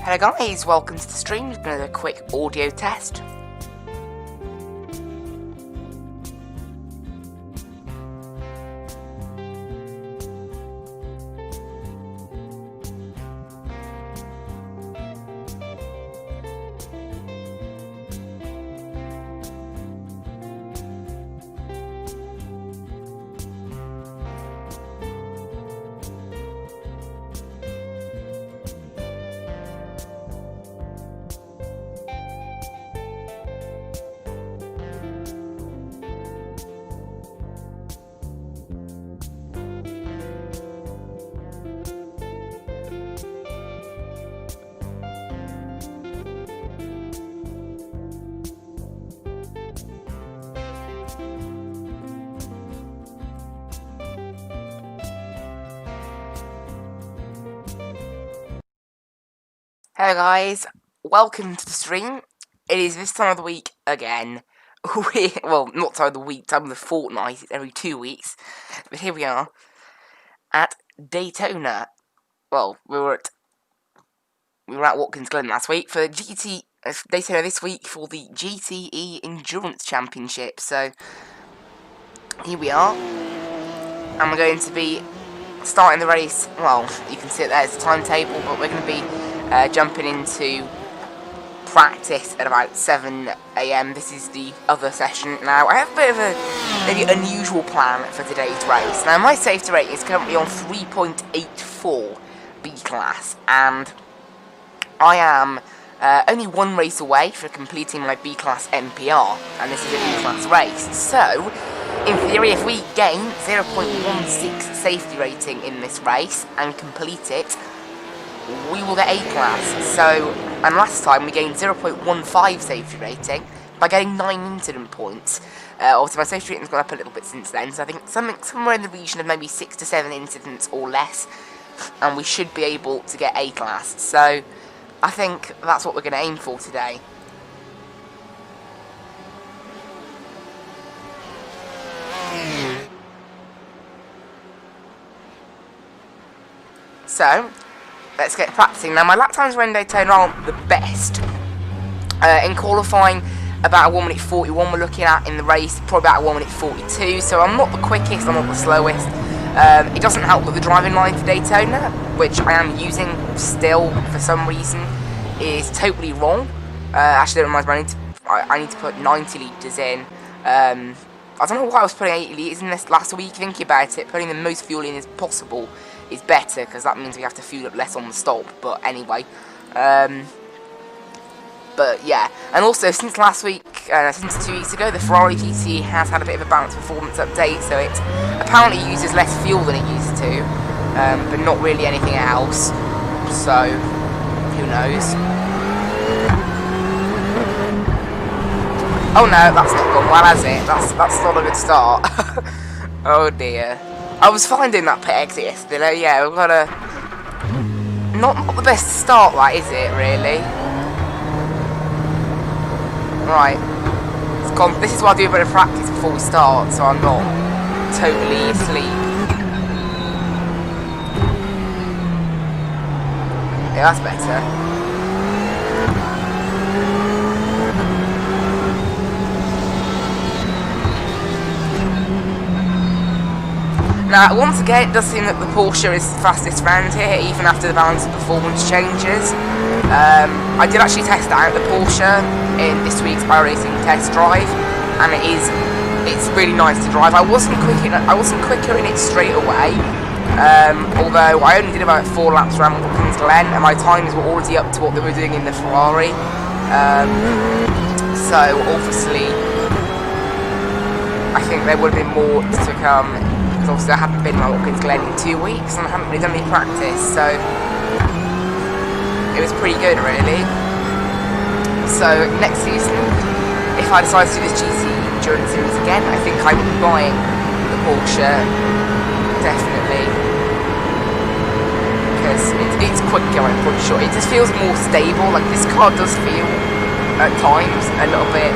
Hello guys, welcome to the stream. Just another quick audio test. Hello guys, welcome to the stream. It is this time of the week again. Well, not time of the week, time of the fortnight. It's every 2 weeks. But here we are at Daytona. Well, we were at Watkins Glen last week for Daytona this week for the GTE Endurance Championship. So here we are, and we're going to be starting the race. Well, you can see it there, it's the timetable, but we're going to be jumping into practice at about 7 AM. This is the other session. Now, I have a bit of a maybe unusual plan for today's race. Now, my safety rating is currently on 3.84 B-Class, and I am only one race away from completing my B-Class NPR, and this is a B-Class race. So, in theory, if we gain 0.16 safety rating in this race and complete it, we will get A-Class. So, and last time we gained 0.15 safety rating by getting 9 incident points. Also, my safety rating's gone up a little bit since then, so I think somewhere in the region of maybe 6 to 7 incidents or less, and we should be able to get A-Class. So, I think that's what we're going to aim for today. So, let's get practicing. Now, my lap times around Daytona aren't the best. In qualifying, about a 1 minute 41 we're looking at. In the race, probably about a 1 minute 42. So I'm not the quickest, I'm not the slowest. It doesn't help that the driving line for Daytona, which I am using still for some reason, is totally wrong. Actually, don't remind me, I need to put 90 litres in. I don't know why I was putting 80 litres in this last week. Thinking about it, putting the most fuel in as possible is better, because that means we have to fuel up less on the stop. But anyway, but yeah, and also since last week, since 2 weeks ago, the Ferrari GTE has had a bit of a balanced performance update, so it apparently uses less fuel than it used to, but not really anything else, so who knows. Oh no, that's not gone well, has it? That's not a good start. Oh dear. I was fine doing that pit exit yesterday. Yeah, we've got a not the best start, that is it really? Right, it's gone. This is why I do a bit of practice before we start, so I'm not totally asleep. Yeah, that's better. Now, once again, it does seem that the Porsche is fastest round here, even after the balance of performance changes. I did actually test out the Porsche in this week's iRacing test drive, and it's really nice to drive. I wasn't quicker in it straight away, although I only did about 4 laps around Watkins Glen, and my times were already up to what they were doing in the Ferrari. So obviously, I think there would have been more to come. Obviously I haven't been at Watkins Glen in 2 weeks and I haven't really done any practice, so it was pretty good really. So next season, if I decide to do this GTE Endurance Series again, I think I will be buying the Porsche, definitely, because it's quicker, I'm pretty sure. It just feels more stable. Like, this car does feel at times a little bit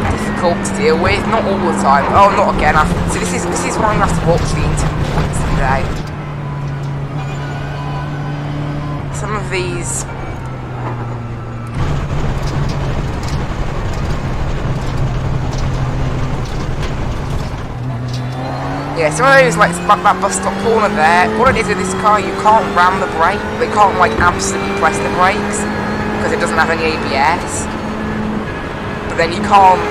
difficult to deal with, not all the time. Oh, not again. So this is why I'm going to have to watch the interviews today. some of these... Yeah, some of those, like that bus stop corner there, what it is with this car, you can't ram the brake. They can't, like, absolutely press the brakes, because it doesn't have any ABS. But then you can't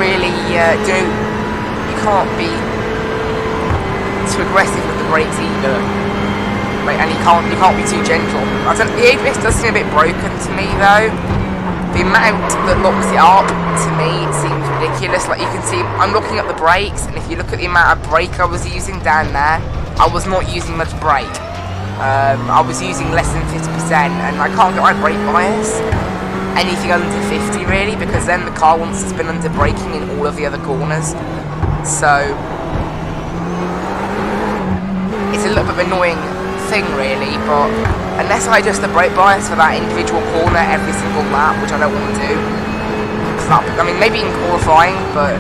really you can't be too aggressive with the brakes either. Like, and you can't be too gentle. The ABS does seem a bit broken to me though. The amount that locks it up, to me, it seems ridiculous. Like, you can see, I'm looking at the brakes, and if you look at the amount of brake I was using down there, I was not using much brake. I was using less than 50%, and I can't get my brake bias anything under 50 really, because then the car wants to spin under braking in all of the other corners. So it's a little bit of an annoying thing really, but unless I adjust the brake bias for that individual corner every single lap, which I don't want to do, I mean, maybe in qualifying, but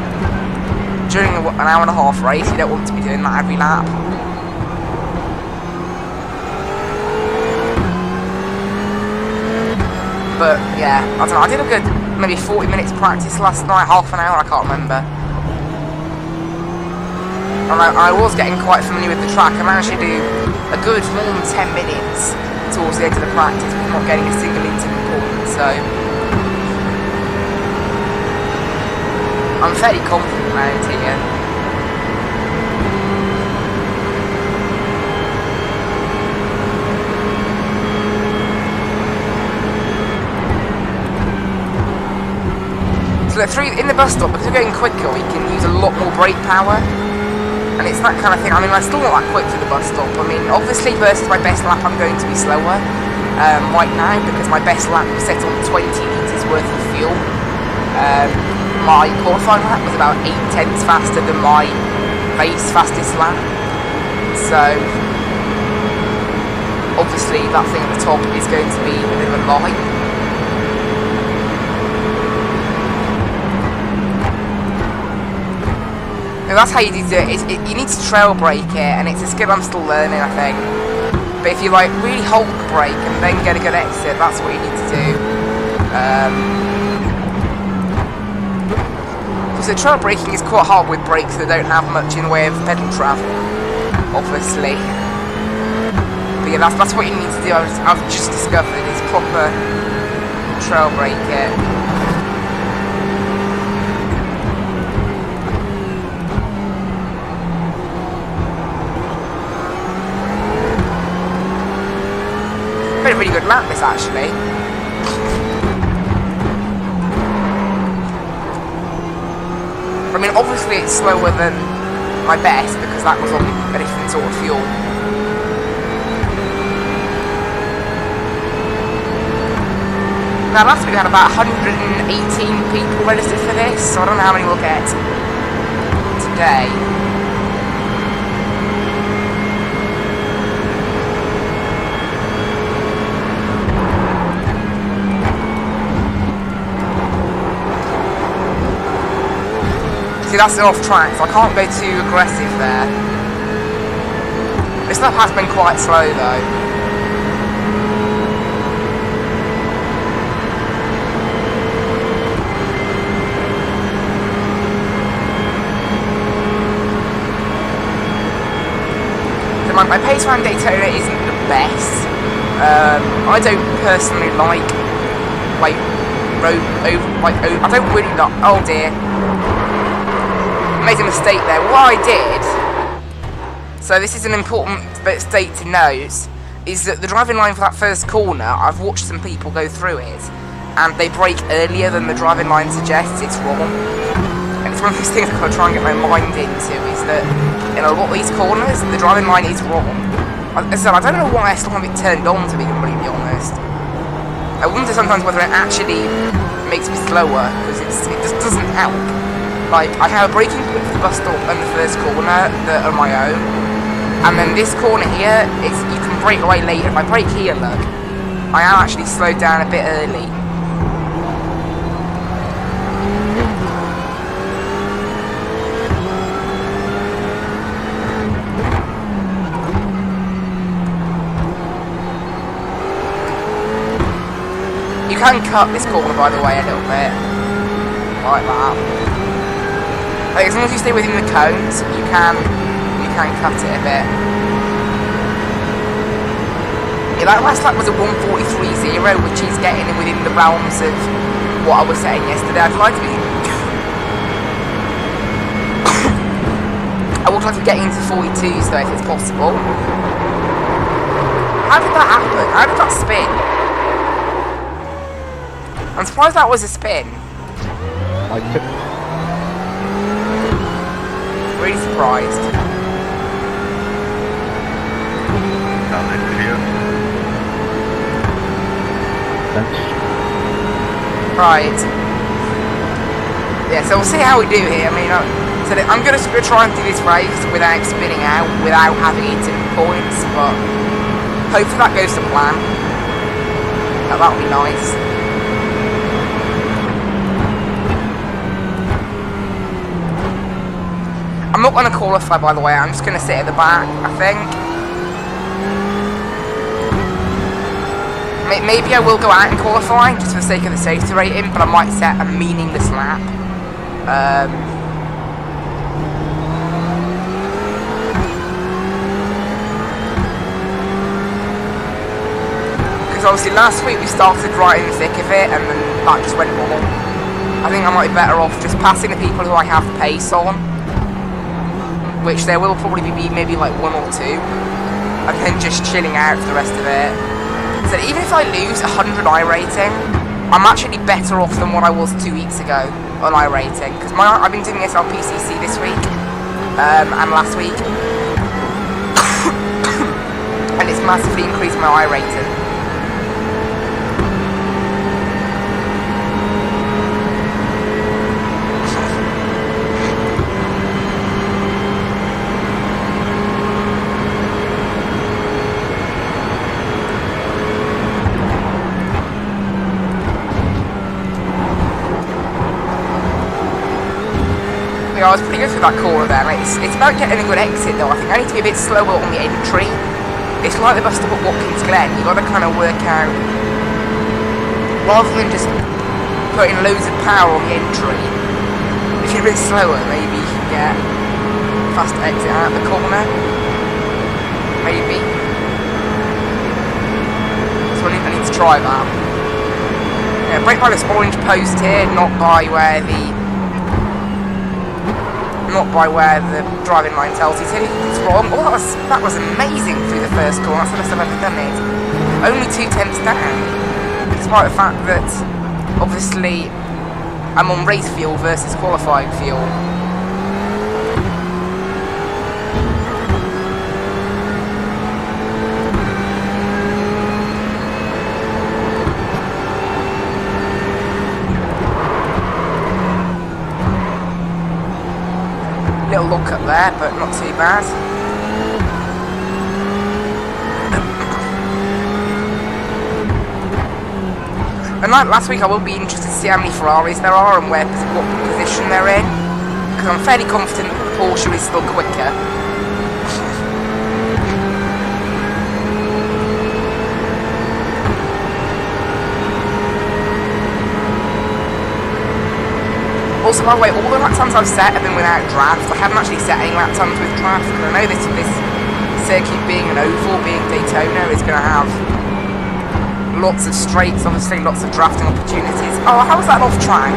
during an hour and a half race you don't want to be doing that every lap. But yeah, I don't know, I did a good maybe 40 minutes practice last night, half an hour, I can't remember. And I was getting quite familiar with the track. I managed to do a good more than 10 minutes towards the end of the practice with not getting a single intermittent point, so I'm fairly confident around here. So in the bus stop, because we're going quicker, we can use a lot more brake power. And it's that kind of thing. I mean, I'm still not that quick to the bus stop. I mean, obviously versus my best lap, I'm going to be slower right now, because my best lap was set on 20 litres worth of fuel. My qualifying lap was about 8/10 faster than my race fastest lap. So obviously that thing at the top is going to be a bit of a lie. And that's how you do it. You need to trail brake it, and it's a skill I'm still learning, I think. But if you like really hold the brake and then get a good exit, that's what you need to do. So trail braking is quite hard with brakes that don't have much in the way of pedal travel, obviously. But yeah, that's what you need to do. I've just discovered is proper trail brake it. Been a really good lap this actually. I mean, obviously it's slower than my best because that was on a different sort of fuel. Now last week we had about 118 people registered for this, so I don't know how many we'll get today. See, that's off track, so I can't go too aggressive there. This lap has been quite slow though. So my pace around Daytona isn't the best. I don't personally like I don't really like, oh dear. Made a mistake there. What I did, so this is an important mistake to note, is that the driving line for that first corner, I've watched some people go through it, and they brake earlier than the driving line suggests. It's wrong. And it's one of those things I've got to try and get my mind into, is that in a lot of these corners, the driving line is wrong. As I said, I don't know why I still have it turned on, to be completely honest. I wonder sometimes whether it actually makes me slower, because it just doesn't help. Like, I have a braking point for the bus stop and the first corner that are my own. And then this corner here, you can brake right later. If I brake here, look, I am actually slowed down a bit early. can cut this corner, by the way, a little bit. Like that. Like, as long as you stay within the cones, you can cut it a bit. Yeah, that last lap was a 1:43.0, which is getting within the realms of what I was saying yesterday. I'd like to be... I would like to get into 42s though, if it's possible. How did that happen? How did that spin? I'm surprised that was a spin. Really surprised. Right. Yeah, so we'll see how we do here. I mean, so I'm going to try and do this race without spinning out, without having eaten points, but hopefully that goes to plan. That'll be nice. I'm not going to qualify, by the way. I'm just going to sit at the back, I think. Maybe I will go out and qualify, just for the sake of the safety rating, but I might set a meaningless lap. Because obviously last week we started right in the thick of it, and then that just went wrong. I think I might be better off just passing the people who I have pace on, which there will probably be maybe like 1 or 2, and then just chilling out for the rest of it. So even if I lose 100 iRating, I'm actually better off than what I was 2 weeks ago on iRating, because I've been doing SLPCC this week and last week, and it's massively increased my iRating. I was pretty good through that corner there. Like, it's about getting a good exit though. I think I need to be a bit slower on the entry. It's like the bus stop at Watkins Glen. You've got to kind of work out, rather than just putting loads of power on the entry, if you're a bit slower, maybe you can get a faster exit out of the corner. Maybe. So I need to try that. Yeah, brake by this orange post here, not by where the driving line tells you. So it's wrong. Oh, that was amazing through the first corner. That's the best I've ever done it. Only 2 tenths down, despite the fact that obviously I'm on race fuel versus qualifying fuel. Little look up there, but not too bad. And like last week, I will be interested to see how many Ferraris there are and what position they're in, because I'm fairly confident that the Porsche is still quicker. Also, by the way, all the lap times I've set have been without draft. I haven't actually set any lap times with draft, because I know this circuit being an oval, being Daytona, is going to have lots of straights, obviously lots of drafting opportunities. Oh, how was that off track?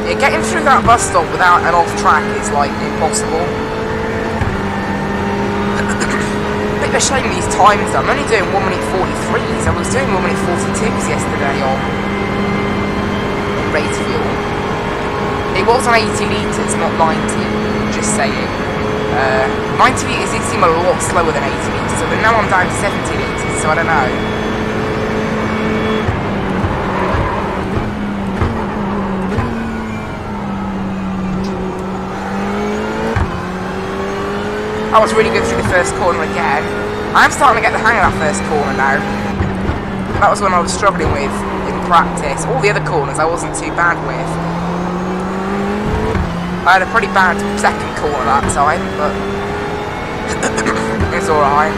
Yeah, getting through that bus stop without an off track is like impossible. Bit of a shame these times though. I'm only doing 1:43s. I was doing 1:42s yesterday on race fuel. It was on 80 litres, not 90, just saying. 90 litres did seem a lot slower than 80 litres, but now I'm down to 70 litres, so I don't know. I was really good through the first corner again. I'm starting to get the hang of that first corner now. That was when I was struggling with in practice. All the other corners I wasn't too bad with. I had a pretty bad second corner that time, but it's alright.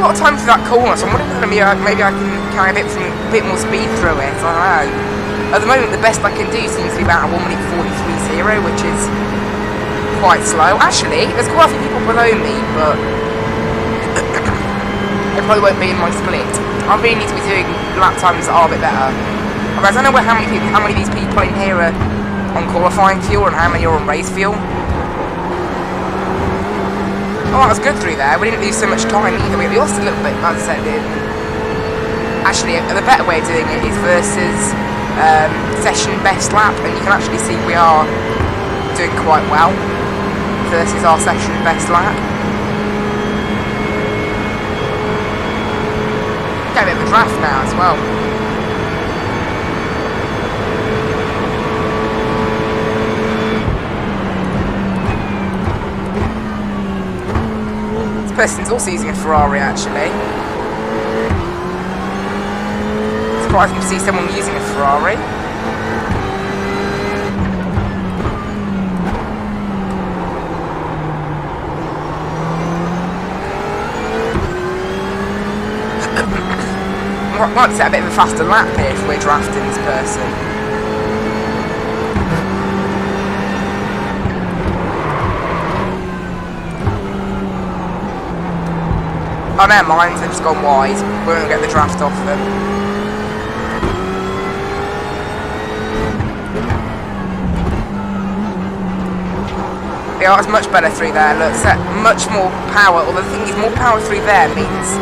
a lot of time through that corner, so I'm wondering if maybe I can carry a bit more speed through it. I don't know. At the moment, the best I can do seems to be about a 1 minute 43.0, which is quite slow. Actually, there's quite a few people below me, but it probably won't be in my split. I really need to be doing lap times that are a bit better. I don't know how many of these people in here are on qualifying fuel and how many are on race fuel. Oh, that was good through there. We didn't lose so much time either. We lost a little bit, as I said. Actually, the better way of doing it is versus session best lap, and you can actually see we are doing quite well versus our session best lap. Get a bit of a draft now as well. This person's also using a Ferrari, actually. Surprising to see someone using a Ferrari. I might set a bit of a faster lap here if we're drafting this person. Oh, never mind, they've just gone wide. We're going to get the draft off them. Yeah, that's much better through there. Look, set much more power. Although the thing is, more power through there means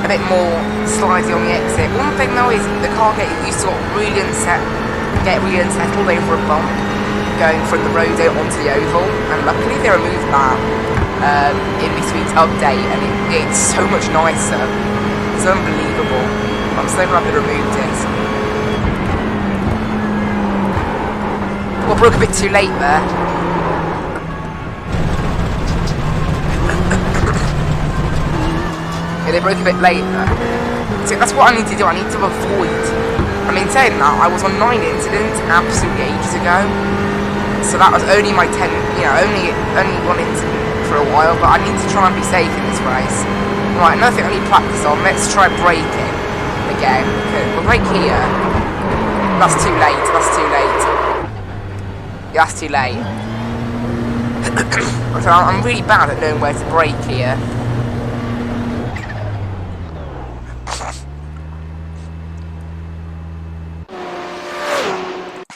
a bit more slidey on the exit. One thing though is the car used to get really unsettled over a bump going from the road out onto the oval, and luckily they removed that in this week's update, and it's so much nicer. It's unbelievable. I'm so glad they removed it. Well, broke a bit too late there. Yeah, they broke a bit late there. So that's what I need to do. I need to avoid. I mean, saying that, I was on 9 incidents absolutely ages ago. So that was only my 10, only one incident for a while, but I need to try and be safe in this race. Right, nothing I need practice on. Let's try braking again. Okay, we'll brake here. That's too late. That's too late. Yeah, that's too late. So I'm really bad at knowing where to brake here.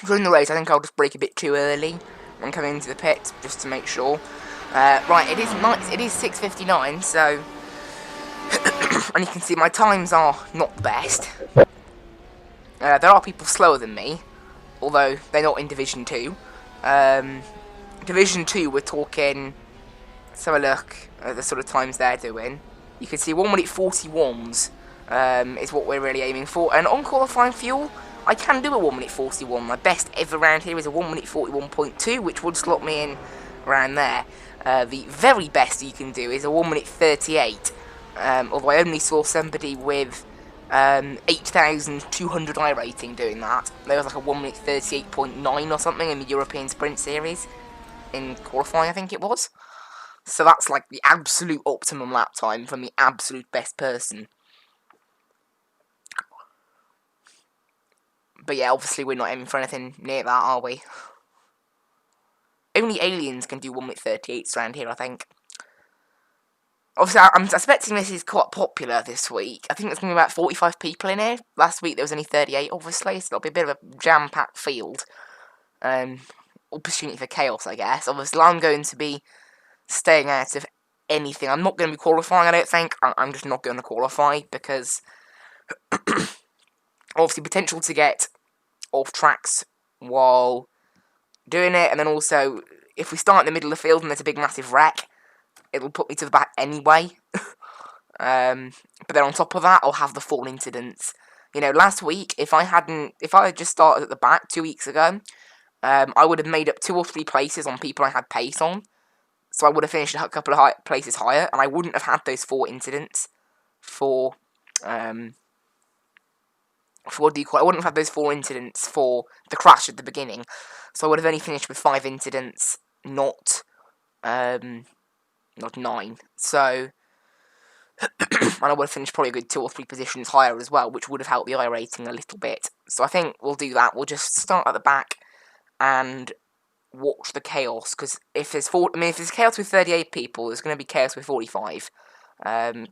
During the race, I think I'll just brake a bit too early and come into the pit just to make sure. Right, it is 6:59, so and you can see my times are not the best. There are people slower than me, although they're not in Division 2. Division 2, we're talking. Let's have a look at the sort of times they're doing. You can see 1 minute 41s is what we're really aiming for, and on qualifying fuel, I can do a 1 minute 41. My best ever around here is a 1 minute 41.2, which would slot me in around there. The very best you can do is a 1 minute 38. Although I only saw somebody with 8,200 iRacing doing that. There was like a 1 minute 38.9 or something in the European Sprint Series. In qualifying, I think it was. So that's like the absolute optimum lap time from the absolute best person. But yeah, obviously we're not aiming for anything near that, are we? Only aliens can do 1 minute 38s around here, I think. Obviously, I'm expecting this is quite popular this week. I think there's going to be about 45 people in here. Last week there was only 38, obviously, so it'll be a bit of a jam-packed field. Opportunity for chaos, I guess. Obviously, I'm going to be staying out of anything. I'm not going to be qualifying, I don't think. I'm just not going to qualify, because obviously potential to get off tracks while doing it, and then also, if we start in the middle of the field and there's a big massive wreck, it'll put me to the back anyway. But then on top of that, I'll have the 4 incidents. Last week, if I had just started at the back 2 weeks ago, I would have made up 2 or 3 places on people I had pace on. So I would have finished a couple of places higher, and I wouldn't have had those 4 incidents for what do you call it? I wouldn't have had those 4 incidents for the crash at the beginning. So I would have only finished with 5 incidents, not 9. So I and I would have finished probably a good 2 or 3 positions higher as well, which would have helped the iRating a little bit. So I think we'll do that. We'll just start at the back and watch the chaos, because if there's if there's chaos with 38 people, there's going to be chaos with 45.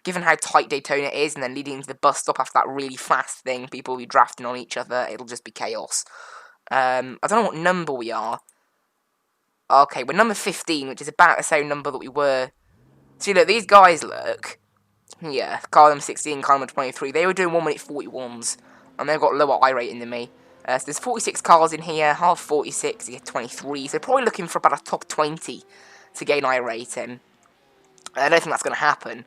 Given how tight Daytona is, and then leading into the bus stop after that really fast thing, people will be drafting on each other, it'll just be chaos. I don't know what number we are. Okay, we're number 15, which is about the same number that we were. See, look, these guys, look. Yeah, car number 16, car number 23, they were doing 1 minute 41s, and they've got lower iRating than me. So there's 46 cars in here, half 46 to get 23, so probably looking for about a top 20 to gain iRating. I don't think that's going to happen.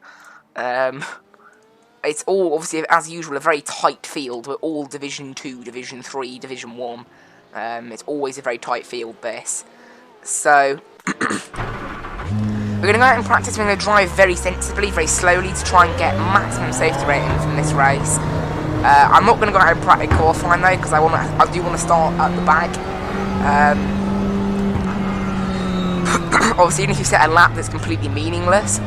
It's all, obviously, as usual, a very tight field. We're all Division 2, Division 3, Division 1. It's always a very tight field, this. So, we're going to go out and practice. We're going to drive very sensibly, very slowly, to try and get maximum safety rating from this race. I'm not going to go out and practice qualifying, though, because I do want to start at the back. Obviously, even if you set a lap that's completely meaningless,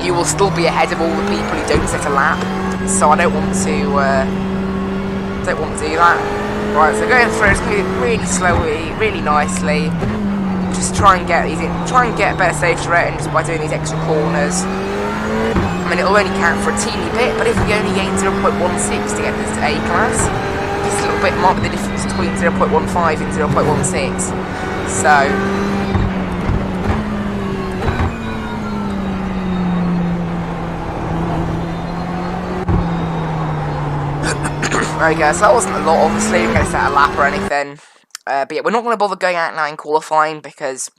you will still be ahead of all the people who don't set a lap. So I don't want to do that. Right, so going through, it's going to be really slowly, really nicely. Just try and get a better safety rating just by doing these extra corners. I mean, it'll only count for a teeny bit, but if we only gain 0.16 to get this to A class, this little bit might be the difference between 0.15 and 0.16. So, there we go, so that wasn't a lot, obviously. We're going to set a lap or anything. But yeah, we're not going to bother going out now and qualifying, because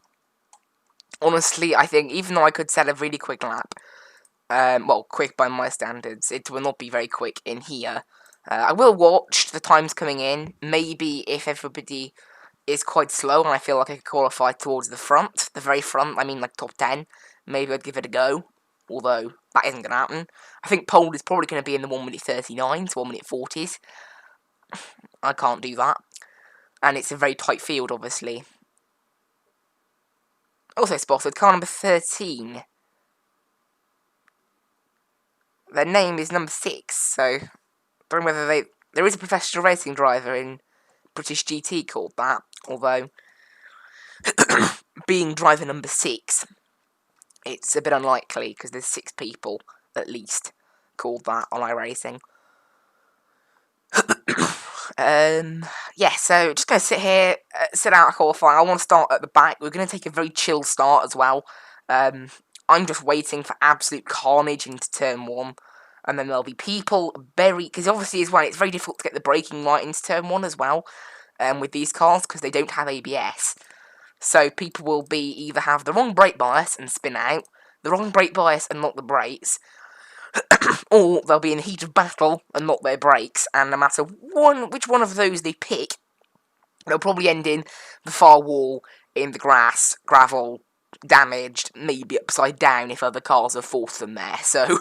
honestly, I think even though I could set a really quick lap, well, quick by my standards, it will not be very quick in here. I will watch the times coming in. Maybe if everybody is quite slow and I feel like I could qualify towards the front, the very front, I mean like top 10, maybe I'd give it a go. Although, that isn't going to happen. I think pole is probably going to be in the 1 minute 39s, 1 minute 40s. I can't do that. And it's a very tight field, obviously. Also spotted car number 13. Their name is number 6, so I don't know whether there is a professional racing driver in British GT called that, although being driver number 6, it's a bit unlikely, because there's 6 people, at least, called that on iRacing. Yeah, so just going to sit here, sit out a qualifying. I want to start at the back. We're going to take a very chill start as well. I'm just waiting for absolute carnage into turn 1. And then there'll be people because obviously as well, it's very difficult to get the braking right into turn 1 as well, with these cars, because they don't have ABS. So people will either have the wrong brake bias and spin out, the wrong brake bias and lock the brakes, or they'll be in the heat of battle and lock their brakes, and no matter which one of those they pick, they'll probably end in the far wall, in the grass, gravel, damaged, maybe upside down if other cars have forced them there. So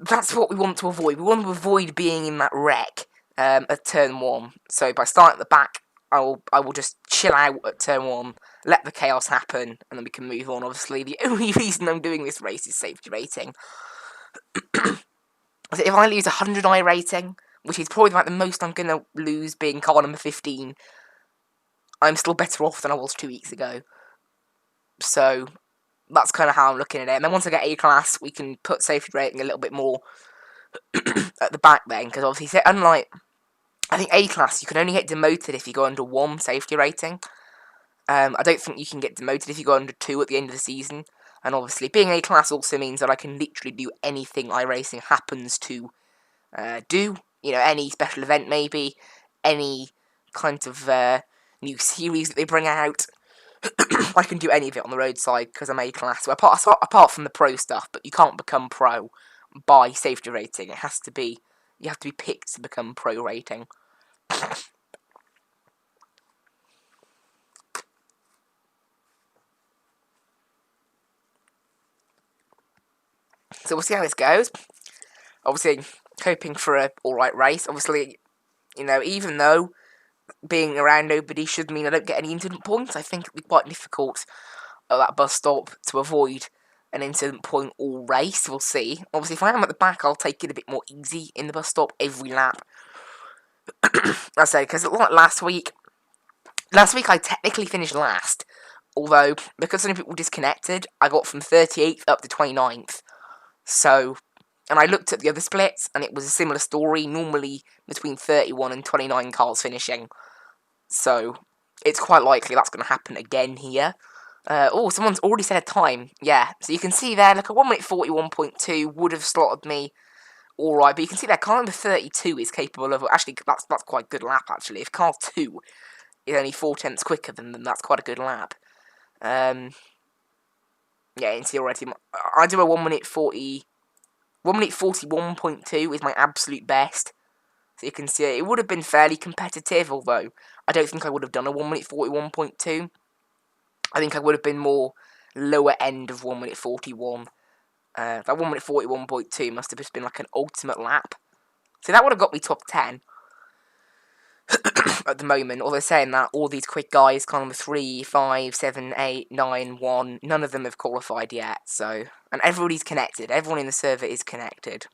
that's what we want to avoid. We want to avoid being in that wreck at turn 1. So by starting at the back, I will just chill out at turn 1, let the chaos happen, and then we can move on. Obviously, the only reason I'm doing this race is safety rating. So if I lose 100 iRating, which is probably like the most I'm going to lose being car number 15, I'm still better off than I was 2 weeks ago. So that's kind of how I'm looking at it. And then once I get A-class, we can put safety rating a little bit more at the back then, because obviously, unlike, I think A-class, you can only get demoted if you go under 1 safety rating. I don't think you can get demoted if you go under 2 at the end of the season. And obviously, being A-class also means that I can literally do anything iRacing happens to do. You know, any special event maybe, any kind of new series that they bring out. I can do any of it on the roadside because I'm A-class. So apart from the pro stuff, but you can't become pro by safety rating. It has to be, you have to be picked to become pro rating. So we'll see how this goes. Obviously, hoping for a alright race. Obviously, you know, even though being around nobody should mean I don't get any incident points, I think it'll be quite difficult at that bus stop to avoid an incident point all race. We'll see. Obviously, if I am at the back, I'll take it a bit more easy in the bus stop every lap. I say, because last week I technically finished last. Although, because so many people disconnected, I got from 38th up to 29th. So, and I looked at the other splits, and it was a similar story, normally between 31 and 29 cars finishing. So, it's quite likely that's going to happen again here. Someone's already said a time. Yeah, so you can see there, look, a 1 minute 41.2 would have slotted me alright, but you can see there, car number 32 is capable of, actually, that's quite a good lap, actually. If car 2 is only 4/10 quicker than them, that's quite a good lap. Yeah, you can see already, I do a 1 minute 41.2 is my absolute best. So you can see it would have been fairly competitive, although I don't think I would have done a 1 minute 41.2. I think I would have been more lower end of 1 minute 41. That 1 minute 41.2 must have just been like an ultimate lap. So that would have got me top 10 at the moment. Although saying that, all these quick guys, car number 3, 5, 7, 8, 9, 1, none of them have qualified yet. So, and everybody's connected. Everyone in the server is connected.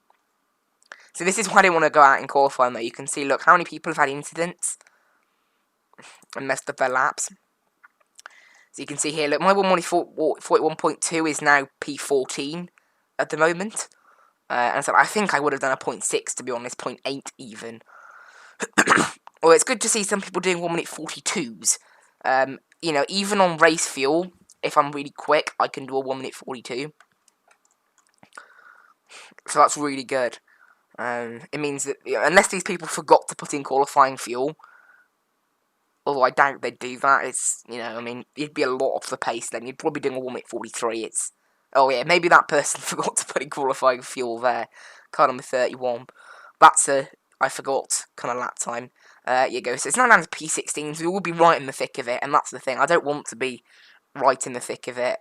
So this is why I didn't want to go out and qualify though. You can see, look, how many people have had incidents and messed up their laps. So you can see here, look, my 1 minute 41.2 is now P14 at the moment. And so I think I would have done a 0.6, to be honest, 0.8 even. Well, it's good to see some people doing 1 minute 42s. You know, even on race fuel, if I'm really quick, I can do a 1 minute 42. So that's really good. It means that, you know, unless these people forgot to put in qualifying fuel, although I doubt they'd do that, it's, you know, I mean, you'd be a lot off the pace then. You'd probably be doing a 1 minute 43. Oh yeah, maybe that person forgot to put in qualifying fuel there. Car number 31. That's I forgot kind of lap time. You go. So it's now down to P16, so we will be right in the thick of it, and that's the thing. I don't want to be right in the thick of it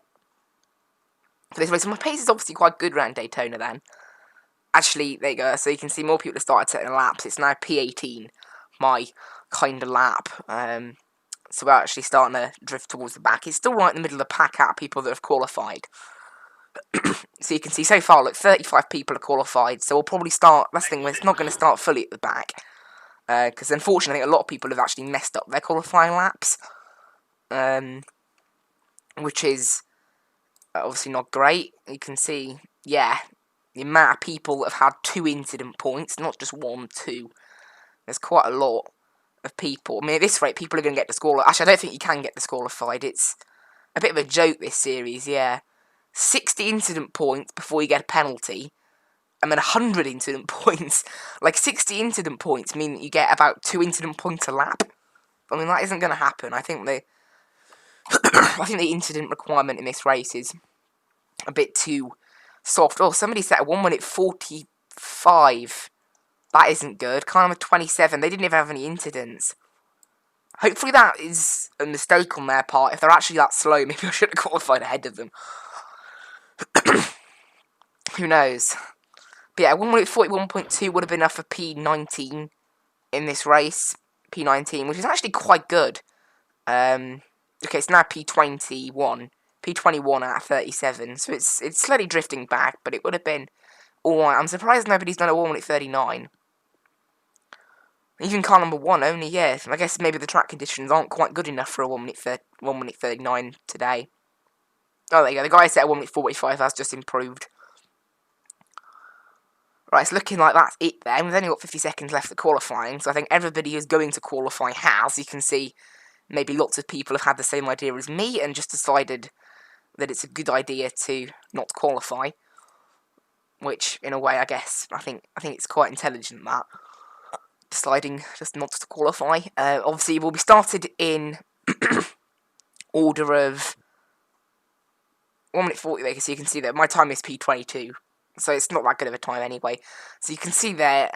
for this race. So my pace is obviously quite good around Daytona then. Actually, there you go. So you can see more people have started setting laps. It's now P18, my kind of lap. So we're actually starting to drift towards the back. It's still right in the middle of the pack out of people that have qualified. So you can see so far, look, 35 people are qualified. So we'll probably start, that's the thing, it's not going to start fully at the back. Because unfortunately, a lot of people have actually messed up their qualifying laps. Which is obviously not great. You can see, yeah, the amount of people that have had 2 incident points, not just 1, 2. There's quite a lot of people. I mean, at this rate, people are going to get disqualified. Actually, I don't think you can get disqualified. It's a bit of a joke, this series, yeah. 60 incident points before you get a penalty, and then 100 incident points. Like, 60 incident points mean that you get about 2 incident points a lap. I mean, that isn't going to happen. I think the incident requirement in this race is a bit too soft. Oh, somebody set a 1 minute 45. That isn't good. Car number 27. They didn't even have any incidents. Hopefully that is a mistake on their part. If they're actually that slow, maybe I should have qualified ahead of them. Who knows? But yeah, 1 minute 41.2 would have been enough for P19 in this race. P19, which is actually quite good. Okay, it's now P21. P21 out of 37. So it's slightly drifting back, but it would have been alright. I'm surprised nobody's done a 1 minute 39. Even car number 1 only, yeah. I guess maybe the track conditions aren't quite good enough for a 1 minute 39 today. Oh, there you go. The guy set a 1 minute 45. That's just improved. Right, it's looking like that's it then. We've only got 50 seconds left of qualifying, so I think everybody who's going to qualify has. You can see maybe lots of people have had the same idea as me and just decided that it's a good idea to not qualify. Which, in a way, I guess, I think it's quite intelligent, that. Deciding just not to qualify. Obviously, we'll be started in order of 1 minute 40, so you can see that my time is P22. So it's not that good of a time anyway. So you can see there,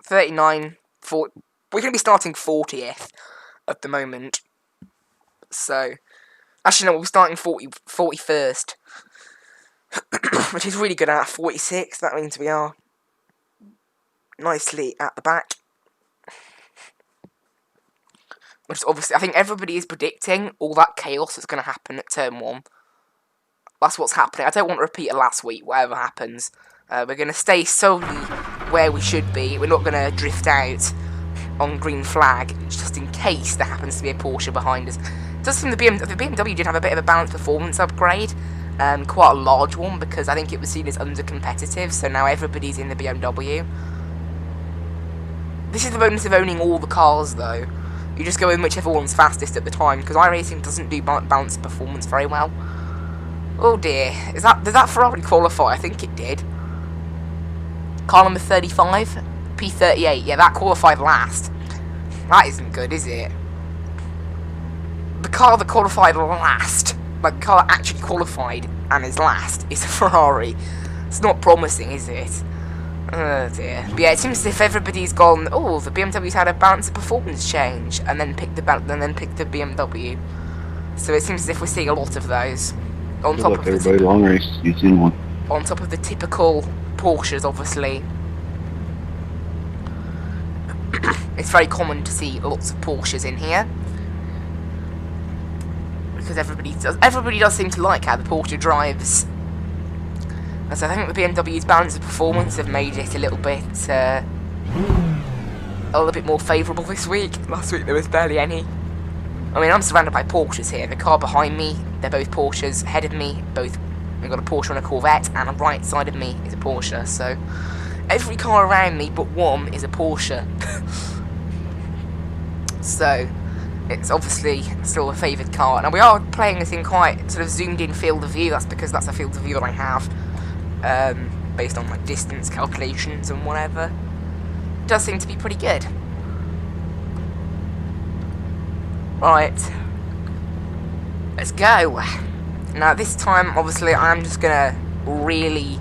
39, 40, we're going to be starting 40th at the moment. So, actually no, we'll be starting 41st. Which is really good out of 46, that means we are nicely at the back. Which is obviously, I think everybody is predicting all that chaos that's going to happen at turn 1. That's what's happening. I don't want to repeat it last week, whatever happens. We're going to stay solely where we should be. We're not going to drift out on green flag, just in case there happens to be a Porsche behind us. It does seem the BMW did have a bit of a balanced performance upgrade. Quite a large one, because I think it was seen as under-competitive, so now everybody's in the BMW. This is the bonus of owning all the cars, though. You just go in whichever one's fastest at the time, because iRacing doesn't do balanced performance very well. Oh dear, did that Ferrari qualify? I think it did. Car number 35, P38, yeah, that qualified last. That isn't good, is it? The car that qualified last, like the car that actually qualified and is last, is a Ferrari. It's not promising, is it? Oh dear. But yeah, it seems as if everybody's gone, oh, the BMW's had a balance of performance change, and then picked the BMW. So it seems as if we're seeing a lot of those. On top of everybody long race, you've seen one. On top of the typical Porsches, obviously. It's very common to see lots of Porsches in here, because everybody does seem to like how the Porsche drives. And so I think the BMW's balance of performance have made it a little bit more favourable this week. Last week there was barely any. I mean, I'm surrounded by Porsches here. The car behind me, they're both Porsches. Ahead of me, we've got a Porsche and a Corvette, and on the right side of me is a Porsche. So every car around me but one is a Porsche. So it's obviously still a favoured car. Now we are playing this in quite sort of zoomed in field of view. That's because that's a field of view that I have, based on like distance calculations and whatever. It does seem to be pretty good. Right, let's go. Now this time, obviously, I'm just gonna really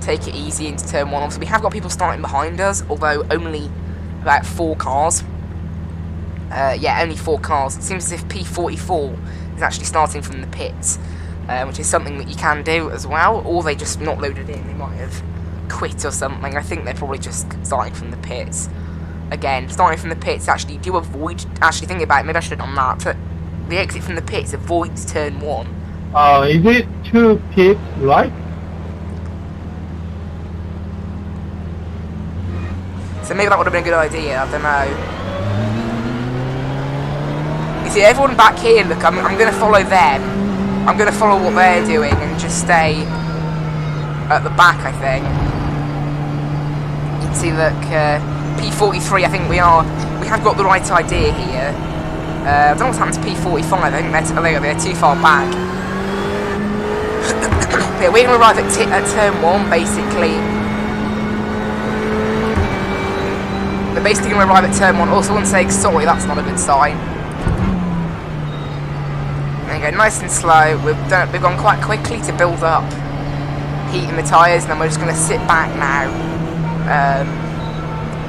take it easy into turn one. Obviously, we have got people starting behind us, although only about 4 cars. Yeah, only 4 cars. It seems as if P44 is actually starting from the pits, which is something that you can do as well, or they just not loaded in. They might have quit or something. I think they're probably just starting from the pits. Again, starting from the pits, actually do avoid, actually thinking about it, maybe I should have done that, but the exit from the pits avoids turn 1. Is it 2 pits, right? So maybe that would have been a good idea, I don't know. You see, everyone back here, look, I'm going to follow them. I'm going to follow what they're doing and just stay at the back, I think. You can see, look, P43, I think we have got the right idea here. I don't know what's happened to P45, I think they're too far back. Yeah, we're going to arrive at turn 1, basically. We're basically going to arrive at turn 1. Oh, someone's saying sorry, that's not a good sign. There you go, nice and slow. We've gone quite quickly to build up heat in the tyres, and then we're just going to sit back now.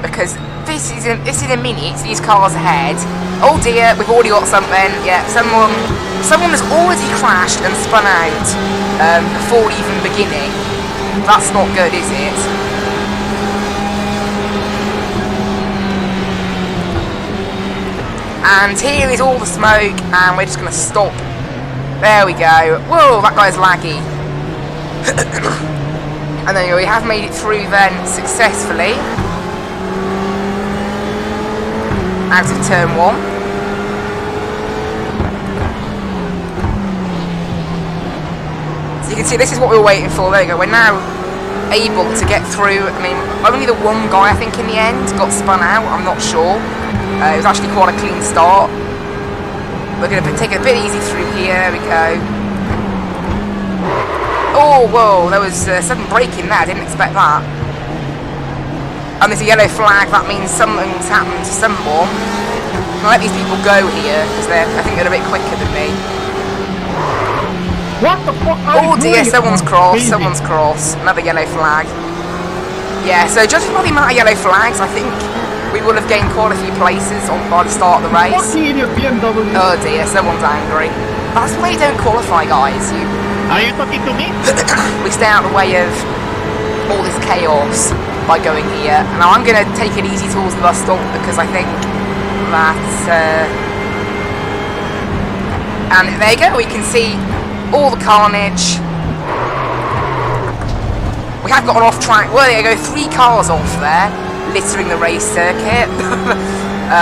Because this is a minute, these cars ahead. Oh dear, we've already got something. Yeah, someone has already crashed and spun out before even beginning. That's not good, is it? And here is all the smoke, and we're just going to stop. There we go. Whoa, that guy's laggy. And then we have made it through then successfully. Out of turn 1. So you can see this is what we were waiting for. There you go. We're now able to get through. I mean, only the one guy, I think, in the end got spun out. I'm not sure. It was actually quite a clean start. We're going to take it a bit easy through here. There we go. Oh, whoa. There was sudden braking there. I didn't expect that. And there's a yellow flag. That means something's happened to someone. I'll let these people go here, because I think they're a bit quicker than me. What the fuck are Oh you dear, doing? someone's crossed. Another yellow flag. Yeah, so judging by the amount of yellow flags, I think we will have gained quite a few places by the start of the race. Fucking idiot BMW. Oh dear, someone's angry. That's why you don't qualify, guys. Are you talking to me? We stay out of the way of all this chaos by going here. Now I'm going to take it easy towards the bus stop, because I think that... and there you go, we can see all the carnage. We have gotten off track. Well, there you go, 3 cars off there, littering the race circuit.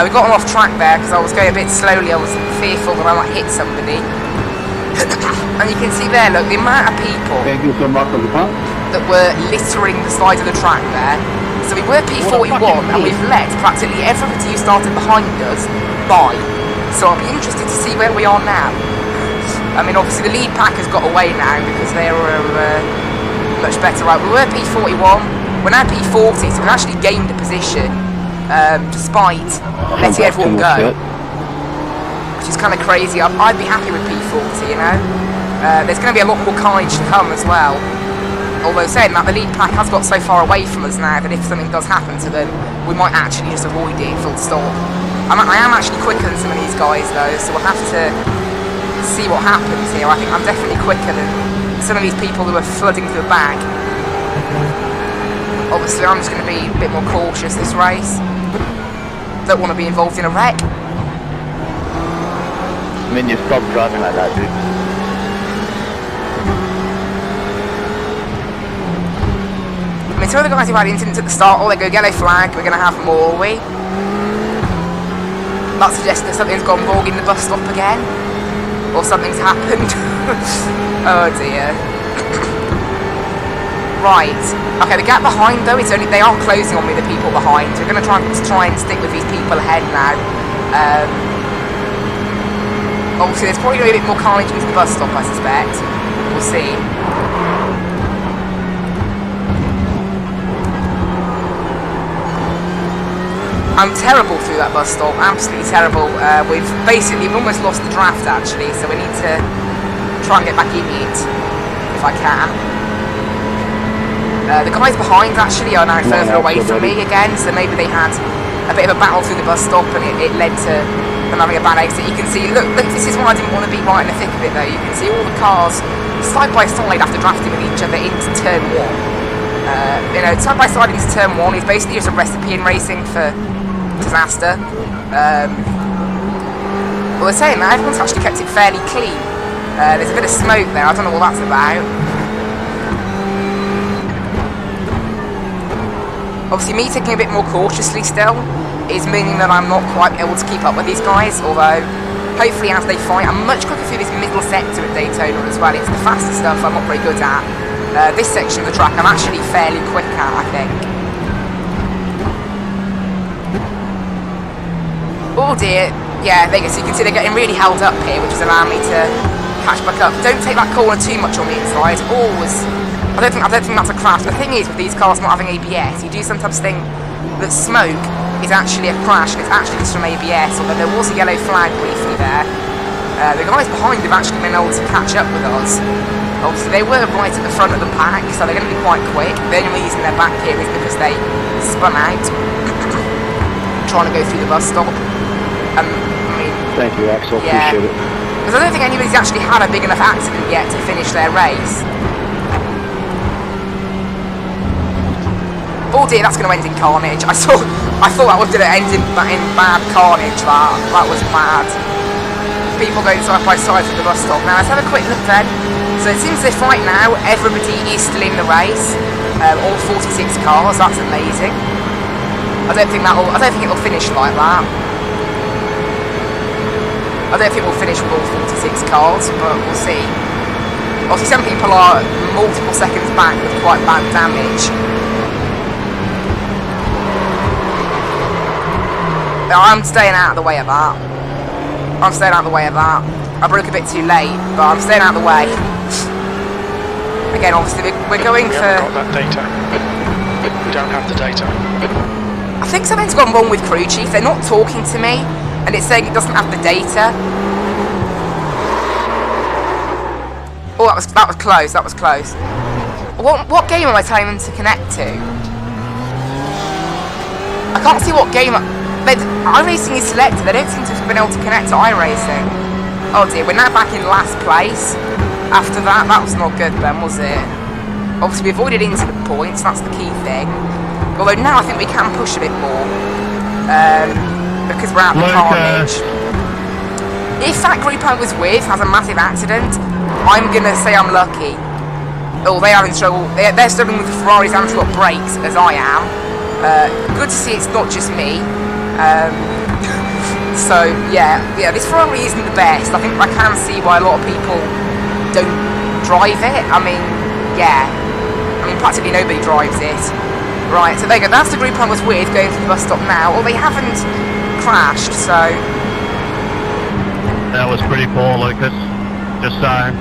We got off track there because I was going a bit slowly. I was fearful that I might hit somebody. And you can see there, look, the amount of people that were littering the side of the track there. So we were P41 and we've let practically everybody who started behind us by. So I'll be interested to see where we are now. I mean, obviously the lead pack has got away now because they were much better. Right, we were P41, we're now P40, so we've actually gained a position despite letting everyone go. Which is kind of crazy. I'd be happy with P40, you know. There's going to be a lot more carnage to come as well. Although saying that, the lead pack has got so far away from us now that if something does happen to them, we might actually just avoid it full stop. I am actually quicker than some of these guys though, so we'll have to see what happens here. I think I'm definitely quicker than some of these people who are flooding to the back. Obviously I'm just going to be a bit more cautious this race. Don't want to be involved in a wreck. I mean, you stop driving like that, dude. I mean, two of the guys who had incidents at the start, oh, they go yellow flag, we're going to have more, are we? That suggests that something's gone wrong in the bus stop again. Or something's happened. Oh dear. Right. Okay, the gap behind though, they are closing on me, the people behind. So we're going to try and stick with these people ahead now. Obviously there's probably going to be a bit more carnage into the bus stop, I suspect. We'll see. I'm terrible through that bus stop, absolutely terrible. We've almost lost the draft actually, so we need to try and get back in it, if I can. The guys behind actually are now further away from me again, so maybe they had a bit of a battle through the bus stop and it led to them having a bad exit. You can see, look, this is why I didn't want to be right in the thick of it though. You can see all the cars side by side after drafting with each other into turn 1. You know, side by side into turn 1 is basically just a recipe in racing for disaster. Well, they're saying that everyone's actually kept it fairly clean. There's a bit of smoke there, I don't know what that's about. Obviously me taking a bit more cautiously still is meaning that I'm not quite able to keep up with these guys, although hopefully as they fight, I'm much quicker through this middle sector at Daytona as well. It's the faster stuff I'm not very good at. This section of the track I'm actually fairly quick at, I think. Oh dear, yeah, there you go. So you can see they're getting really held up here, which is allowing me to catch back up. Don't take that corner too much on the inside. Always, I don't think that's a crash. The thing is, with these cars not having ABS, you do sometimes think that smoke is actually a crash, and it's actually just from ABS. Although there was a yellow flag briefly there. The guys behind have actually been able to catch up with us. Obviously, they were right at the front of the pack, so they're going to be quite quick. The only reason they're back here is because they spun out trying to go through the bus stop. I mean, thank you, Axel. Yeah. Appreciate it. Because I don't think anybody's actually had a big enough accident yet to finish their race. Oh dear, that's going to end in carnage. I thought that was going to end in bad carnage. That was bad. People going side by side from the bus stop. Now let's have a quick look then. So it seems as if right now everybody is still in the race. All 46 cars. That's amazing. I don't think it'll finish like that. I don't think we'll finish with all 46 cars, but we'll see. Obviously, some people are multiple seconds back with quite bad damage. I'm staying out of the way of that. I broke a bit too late, but I'm staying out of the way. Again, obviously, we're going for... We haven't got that data. We don't have the data. I think something's gone wrong with Crew Chief. They're not talking to me. And it's saying it doesn't have the data. Oh, that was close. That was close. What game am I telling them to connect to? I can't see what game. iRacing is selected. They don't seem to have been able to connect to iRacing. Oh dear, we're now back in last place. After that was not good then, was it? Obviously, we avoided into the points. That's the key thing. Although now I think we can push a bit more. Because we're out of carnage. If that group I was with has a massive accident, I'm gonna say I'm lucky. Oh, they're having trouble. They're struggling with the Ferraris and to got brakes, as I am. Good to see it's not just me. So, yeah, this Ferrari isn't the best. I think I can see why a lot of people don't drive it. I mean, yeah. I mean, practically nobody drives it. Right, so there you go. That's the group I was with going to the bus stop now. Well, they haven't crashed, so... That was pretty poor, Lucas. Just saying.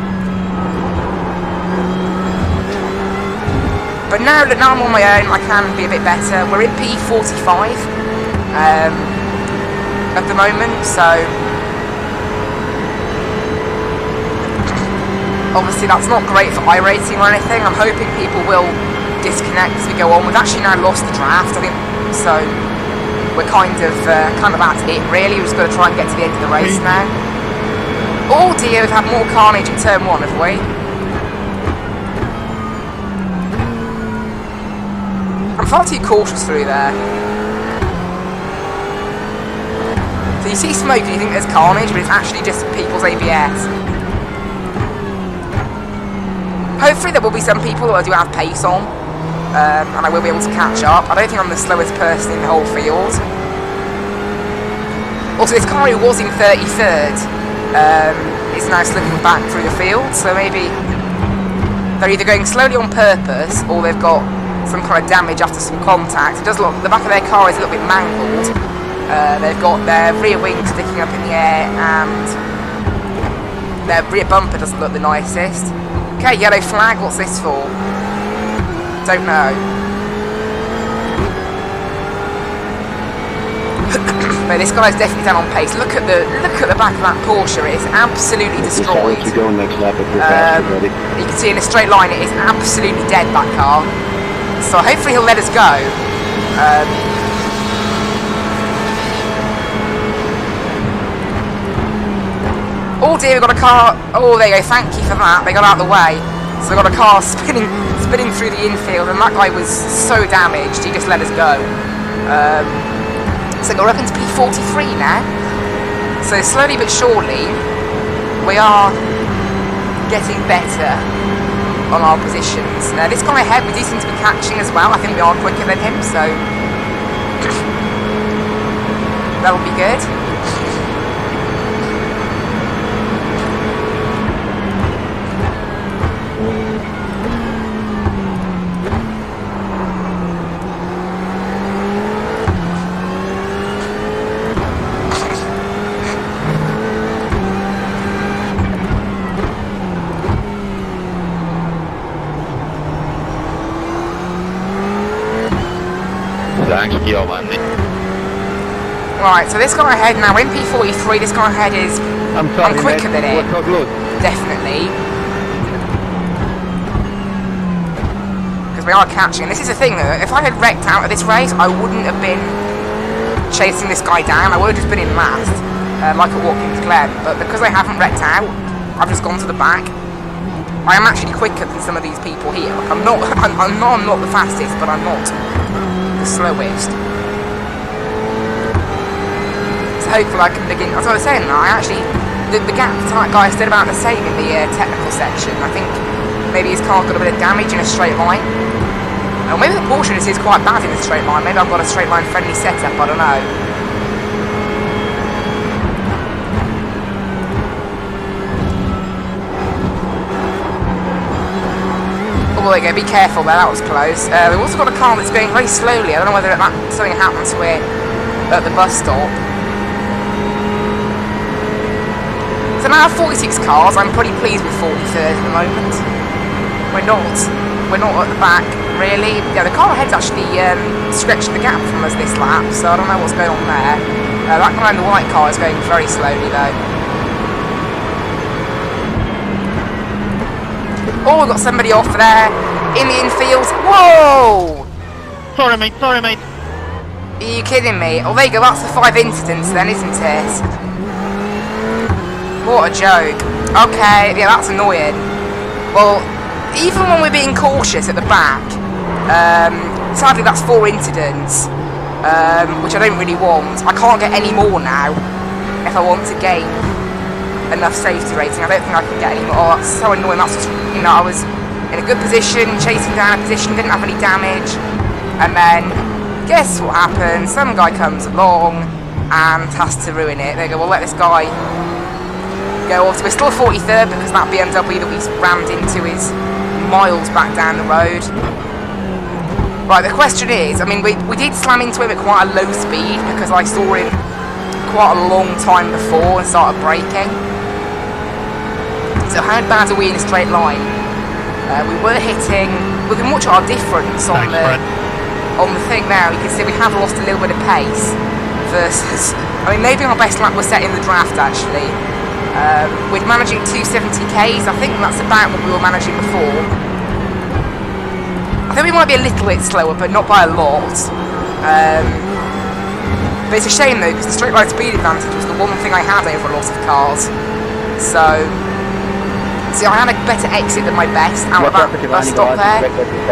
But now that I'm on my own, I can be a bit better. We're in P45 at the moment, so obviously that's not great for iRacing or anything. I'm hoping people will disconnect as we go on. We've actually now lost the draft, I think, so we're kind of at it really. We've just got to try and get to the end of the race now. Oh dear, we've had more carnage in turn 1, have we? I'm far too cautious through there. So you see smoke and you think there's carnage, but it's actually just people's ABS. Hopefully there will be some people that I do have pace on, and I will be able to catch up. I don't think I'm the slowest person in the whole field. Also, this car who was in 33rd is now slipping back through the field, so maybe they're either going slowly on purpose or they've got some kind of damage after some contact. It does look, the back of their car is a little bit mangled. They've got their rear wing sticking up in the air and their rear bumper doesn't look the nicest. Okay, yellow flag, what's this for? Don't know. But this guy's definitely down on pace. Look at the back of that Porsche, it is absolutely destroyed. To go next lap if you're fast and ready. You can see in a straight line it is absolutely dead, that car. So hopefully he'll let us go. Oh dear, we've got a car. Oh, there you go. Thank you for that. They got out of the way. So we've got a car spinning through the infield, and that guy was so damaged. He just let us go. So we're up into P43 now. So slowly but surely, we are getting better on our positions. Now this guy ahead, we do seem to be catching as well. I think we are quicker than him, so that'll be good. Thanks, yo, man. Right, so this guy ahead now, in P43, this guy ahead is... I'm quicker than him. Definitely. Because we are catching. This is the thing, though. If I had wrecked out of this race, I wouldn't have been chasing this guy down. I would have just been in last, like at Watkins Glen. But because I haven't wrecked out, I've just gone to the back. I am actually quicker than some of these people here. Like, I'm not the fastest, but I'm not the slowest. So hopefully I can begin. As I was saying, I actually the gap to that guy stayed about the same in the technical section. I think maybe his car got a bit of damage in a straight line. Or maybe the Porsche is quite bad in a straight line. Maybe I've got a straight line friendly setup. I don't know. Oh, there you go, be careful there, that was close. We've also got a car that's going very slowly. I don't know whether something happened to it at the bus stop. So now I have 46 cars. I'm pretty pleased with 43rd at the moment. We're not at the back, really. Yeah, the car ahead's actually stretched the gap from us this lap, so I don't know what's going on there. That guy in the white car is going very slowly, though. Oh, we've got somebody off there in the infield. Whoa! Sorry, mate. Are you kidding me? Oh, there you go. That's the 5 incidents then, isn't it? What a joke. Okay, yeah, that's annoying. Well, even when we're being cautious at the back, sadly that's 4 incidents, which I don't really want. I can't get any more now if I want to gain enough safety rating. I don't think I can get any more. Oh, that's so annoying. That's just, I was in a good position, chasing down a position, didn't have any damage, and then guess what happens? Some guy comes along and has to ruin it. They go, well, let this guy go off. So we're still 43rd because that BMW that we rammed into is miles back down the road. Right, the question is, I mean, we did slam into him at quite a low speed because I saw him quite a long time before and started braking. So how bad are we in a straight line? We were hitting, we can watch our difference on the thing now. You can see we have lost a little bit of pace versus, I mean, maybe our best lap was set in the draft actually. We're managing 270k's, I think that's about what we were managing before. I think we might be a little bit slower, but not by a lot. But it's a shame though, because the straight line speed advantage was the one thing I had over a lot of cars. So see, I had a better exit than my best out of that bus stop there,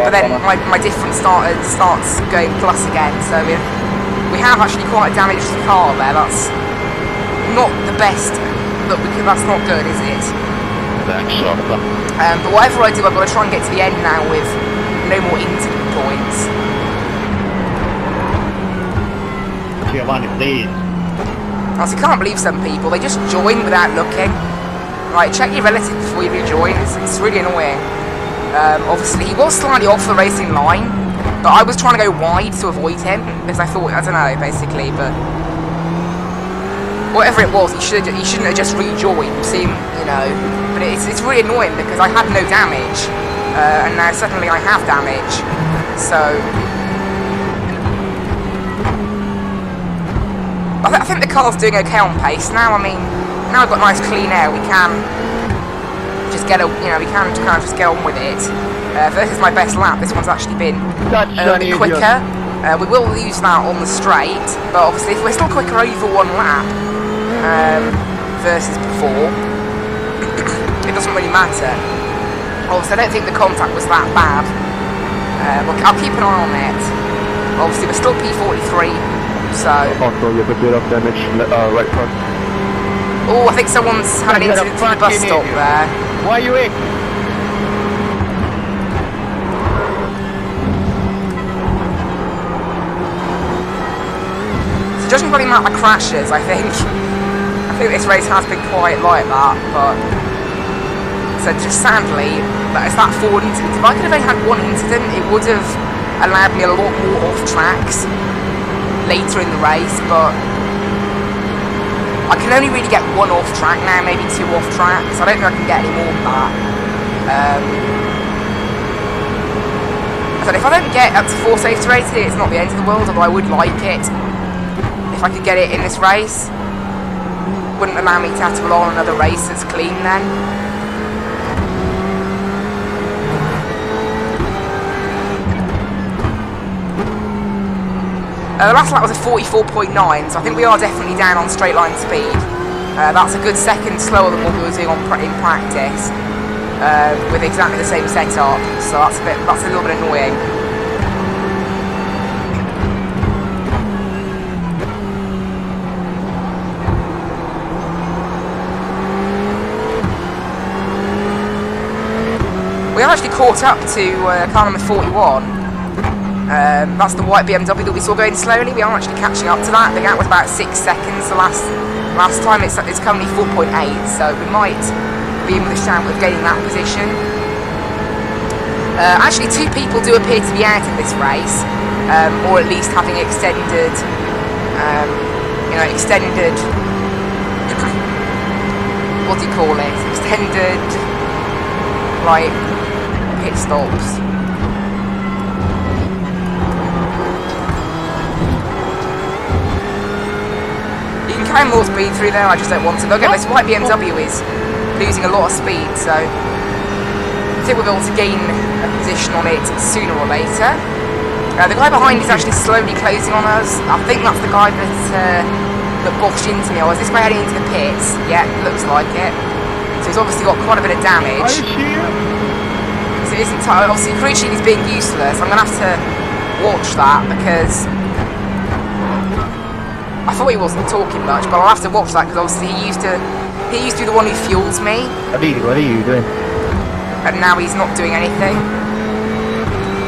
but then my difference starts going plus again. So we have actually quite a damaged car there. That's not the best. That's not good, is it? Thanks, Arthur. But whatever I do, I've got to try and get to the end now with no more incident points. Giovanni, please. Honestly, can't believe some people, they just join without looking. Right, check your relative before you rejoin, it's really annoying. Obviously, he was slightly off the racing line, but I was trying to go wide to avoid him, because I thought, I don't know, basically, but whatever it was, he shouldn't have just rejoined, see, you know. But it's really annoying because I had no damage, and now suddenly I have damage. So I think the car's doing okay on pace now. I mean, now we've got nice clean air, we can just get we can kind of just get on with it. Versus my best lap, this one's actually been a bit quicker. We will lose that on the straight, but obviously if we're still quicker over one lap versus before, it doesn't really matter. Obviously, I don't think the contact was that bad. I'll keep an eye on it. Obviously, we're still P43, so. Also, you have a bit of damage right front. Oh, I think someone's had an incident to the bus stop there. Why are you in? So judging by the amount of crashes, I think this race has been quite like that, but so just sadly, it's that forward incident. If I could have only had one incident, it would have allowed me a lot more off tracks later in the race, but I can only really get one off track now, maybe two off tracks. I don't think I can get any more than that. So if I don't get up to 4 safety rated, it's not the end of the world, although I would like it if I could get it in this race. Wouldn't allow me to have to rely on another race that's clean then. The last lap was a 44.9, so I think we are definitely down on straight line speed. That's a good second slower than what we were doing in practice, with exactly the same setup. So that's a little bit annoying. We actually caught up to car number 41. That's the white BMW that we saw going slowly. We are actually catching up to that. The gap was about 6 seconds the last time. It's currently 4.8, so we might be in with a shout of gaining that position. Actually, 2 people do appear to be out of this race, or at least having extended, what do you call it? Extended, like, pit stops. You can carry more speed through there, I just don't want to. Look at this white BMW is losing a lot of speed, so I think we'll be able to gain a position on it sooner or later. The guy behind is actually slowly closing on us. I think that's the guy that boshed into me. Is this guy heading into the pits? Yeah, looks like it. So he's obviously got quite a bit of damage. So it isn't obviously crew chief is being useless. I'm gonna have to watch that because I thought he wasn't talking much, but I'll have to watch that because obviously he used to be the one who fuels me. What are you doing? and now he's not doing anything.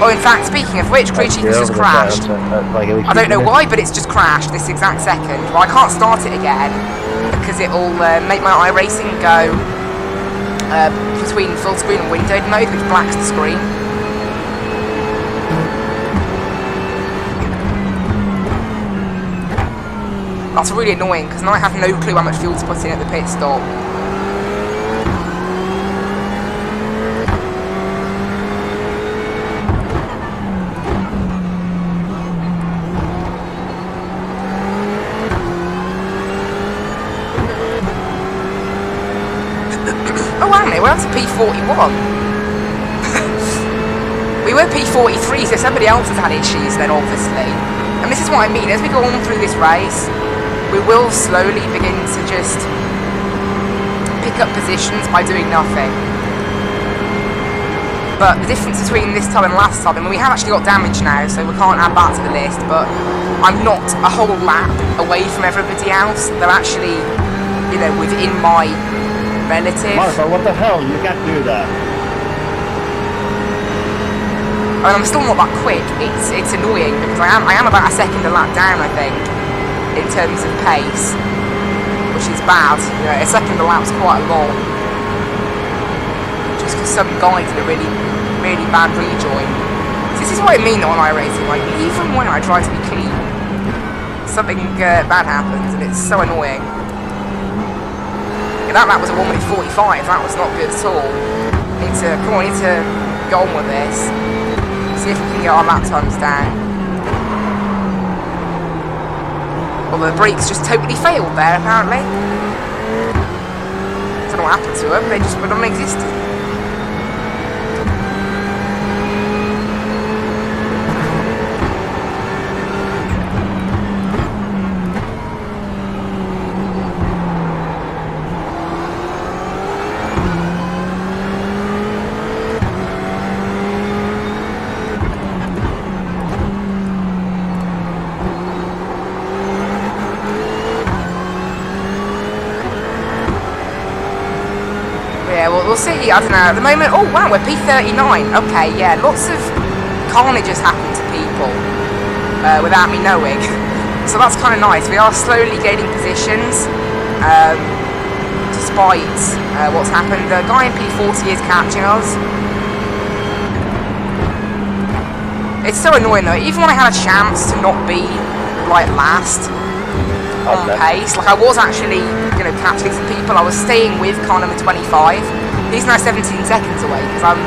Oh, in fact, speaking of which, crew chief has just crashed. I don't know why, but it's just crashed this exact second. Well, I can't start it again because it'll make my iRacing go between full screen and windowed mode, which blacks the screen. That's really annoying because now I have no clue how much fuel to put in at the pit stop. Oh, hang on, we're up to P41. We were P43, so somebody else has had issues then, obviously. And this is what I mean, as we go on through this race, we will slowly begin to just pick up positions by doing nothing. But the difference between this time and last time, I mean, we have actually got damage now, so we can't add that to the list, but I'm not a whole lap away from everybody else. They're actually, you know, within my relative. Martha, what the hell? You can't do that. I mean, I'm still not that quick. It's annoying because I am about a second a lap down, I think, in terms of pace, which is bad. You know, a second a lap's quite a lot. Just because some guy did a really, really bad rejoin. So this is what I mean on iRacing. Like, even when I try to be clean, something bad happens, and it's so annoying. Yeah, that lap was a 1 minute 45. That was not good at all. Need to go on with this. See if we can get our lap times down. Well, the brakes just totally failed there, apparently. Don't know what happened to them, they just were non-existent. Yeah, well, we'll see. I don't know. At the moment, oh wow, we're P39. Okay, yeah, lots of carnage has happened to people without me knowing. So that's kind of nice. We are slowly gaining positions, despite what's happened. The guy in P40 is catching us. It's so annoying though. Even when I had a chance to not be like last on pace, like I was actually going to catch these people. I was staying with car number 25. He's now 17 seconds away because I'm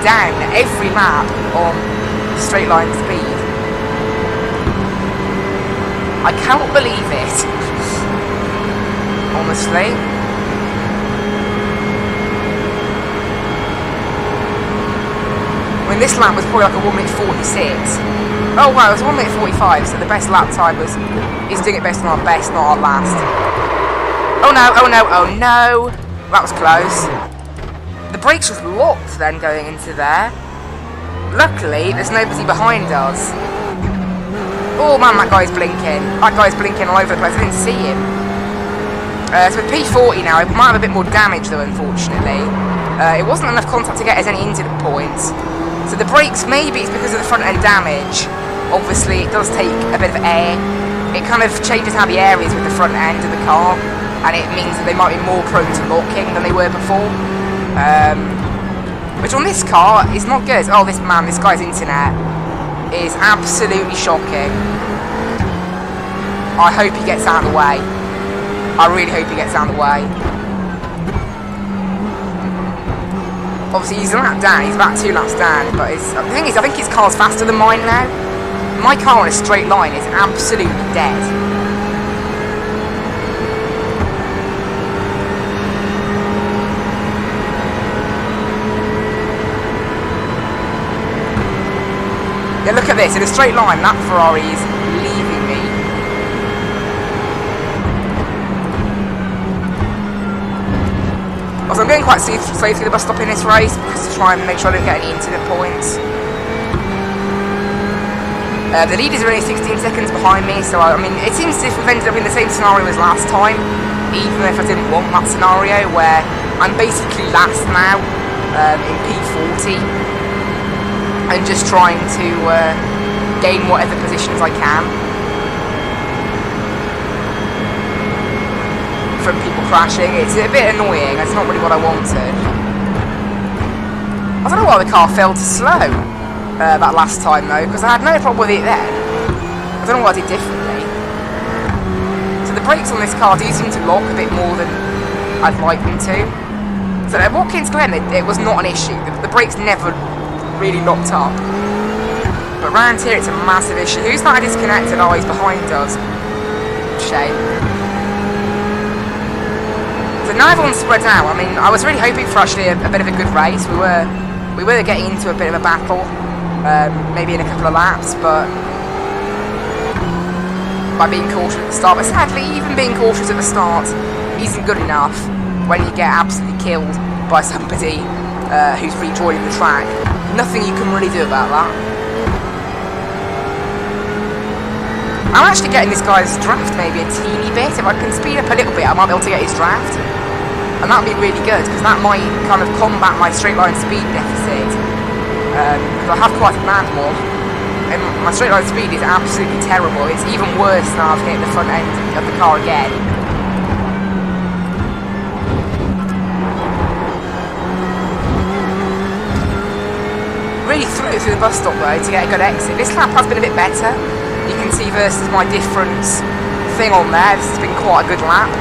down every lap on straight line speed. I cannot believe it. Honestly. I mean, this lap was probably like a 1 minute 46. Oh wow, it was 1 minute 45, so the best lap time is doing it best on our best, not our last. Oh no, oh no, oh no! That was close. The brakes just locked then going into there. Luckily, there's nobody behind us. Oh man, that guy's blinking. That guy's blinking all over the place, I didn't see him. So with P40 now, it might have a bit more damage though, unfortunately. It wasn't enough contact to get us any incident points. So the brakes, maybe it's because of the front end damage. Obviously, it does take a bit of air. It kind of changes how the air is with the front end of the car, and it means that they might be more prone to locking than they were before. Which on this car is not good. Oh, this guy's internet is absolutely shocking. I hope he gets out of the way. I really hope he gets out of the way. Obviously, he's a lap down. He's about 2 laps down. But the thing is, I think his car's faster than mine now. My car on a straight line is absolutely dead. Yeah, look at this. In a straight line, that Ferrari is leaving me. Also, I'm going quite safe through the bus stop in this race because to try and make sure I don't get any incident points. The leaders are only 16 seconds behind me, so I mean, it seems as if we've ended up in the same scenario as last time, even if I didn't want that scenario, where I'm basically last now, in P40 and just trying to gain whatever positions I can from people crashing. It's a bit annoying. It's not really what I wanted. I don't know why the car failed to slow that last time though, because I had no problem with it then. I don't know what I did differently. So the brakes on this car do seem to lock a bit more than I'd like them to. So at Watkins Glen it was not an issue. The brakes never really locked up. But round here it's a massive issue. Who's that disconnected? Oh, he's behind us. Shame. So now everyone's spread out. I mean, I was really hoping for actually a bit of a good race. We were getting into a bit of a battle, maybe in a couple of laps, but by being cautious at the start. But sadly, even being cautious at the start isn't good enough when you get absolutely killed by somebody who's rejoining the track. Nothing you can really do about that. I'm actually getting this guy's draft maybe a teeny bit. If I can speed up a little bit, I might be able to get his draft. And that would be really good, because that might kind of combat my straight line speed deficit. Because I have quite a mad one. And my straight line speed is absolutely terrible. It's even worse now I've hit the front end of the car again. Really through the bus stop though to get a good exit. This lap has been a bit better. You can see versus my difference thing on there. This has been quite a good lap.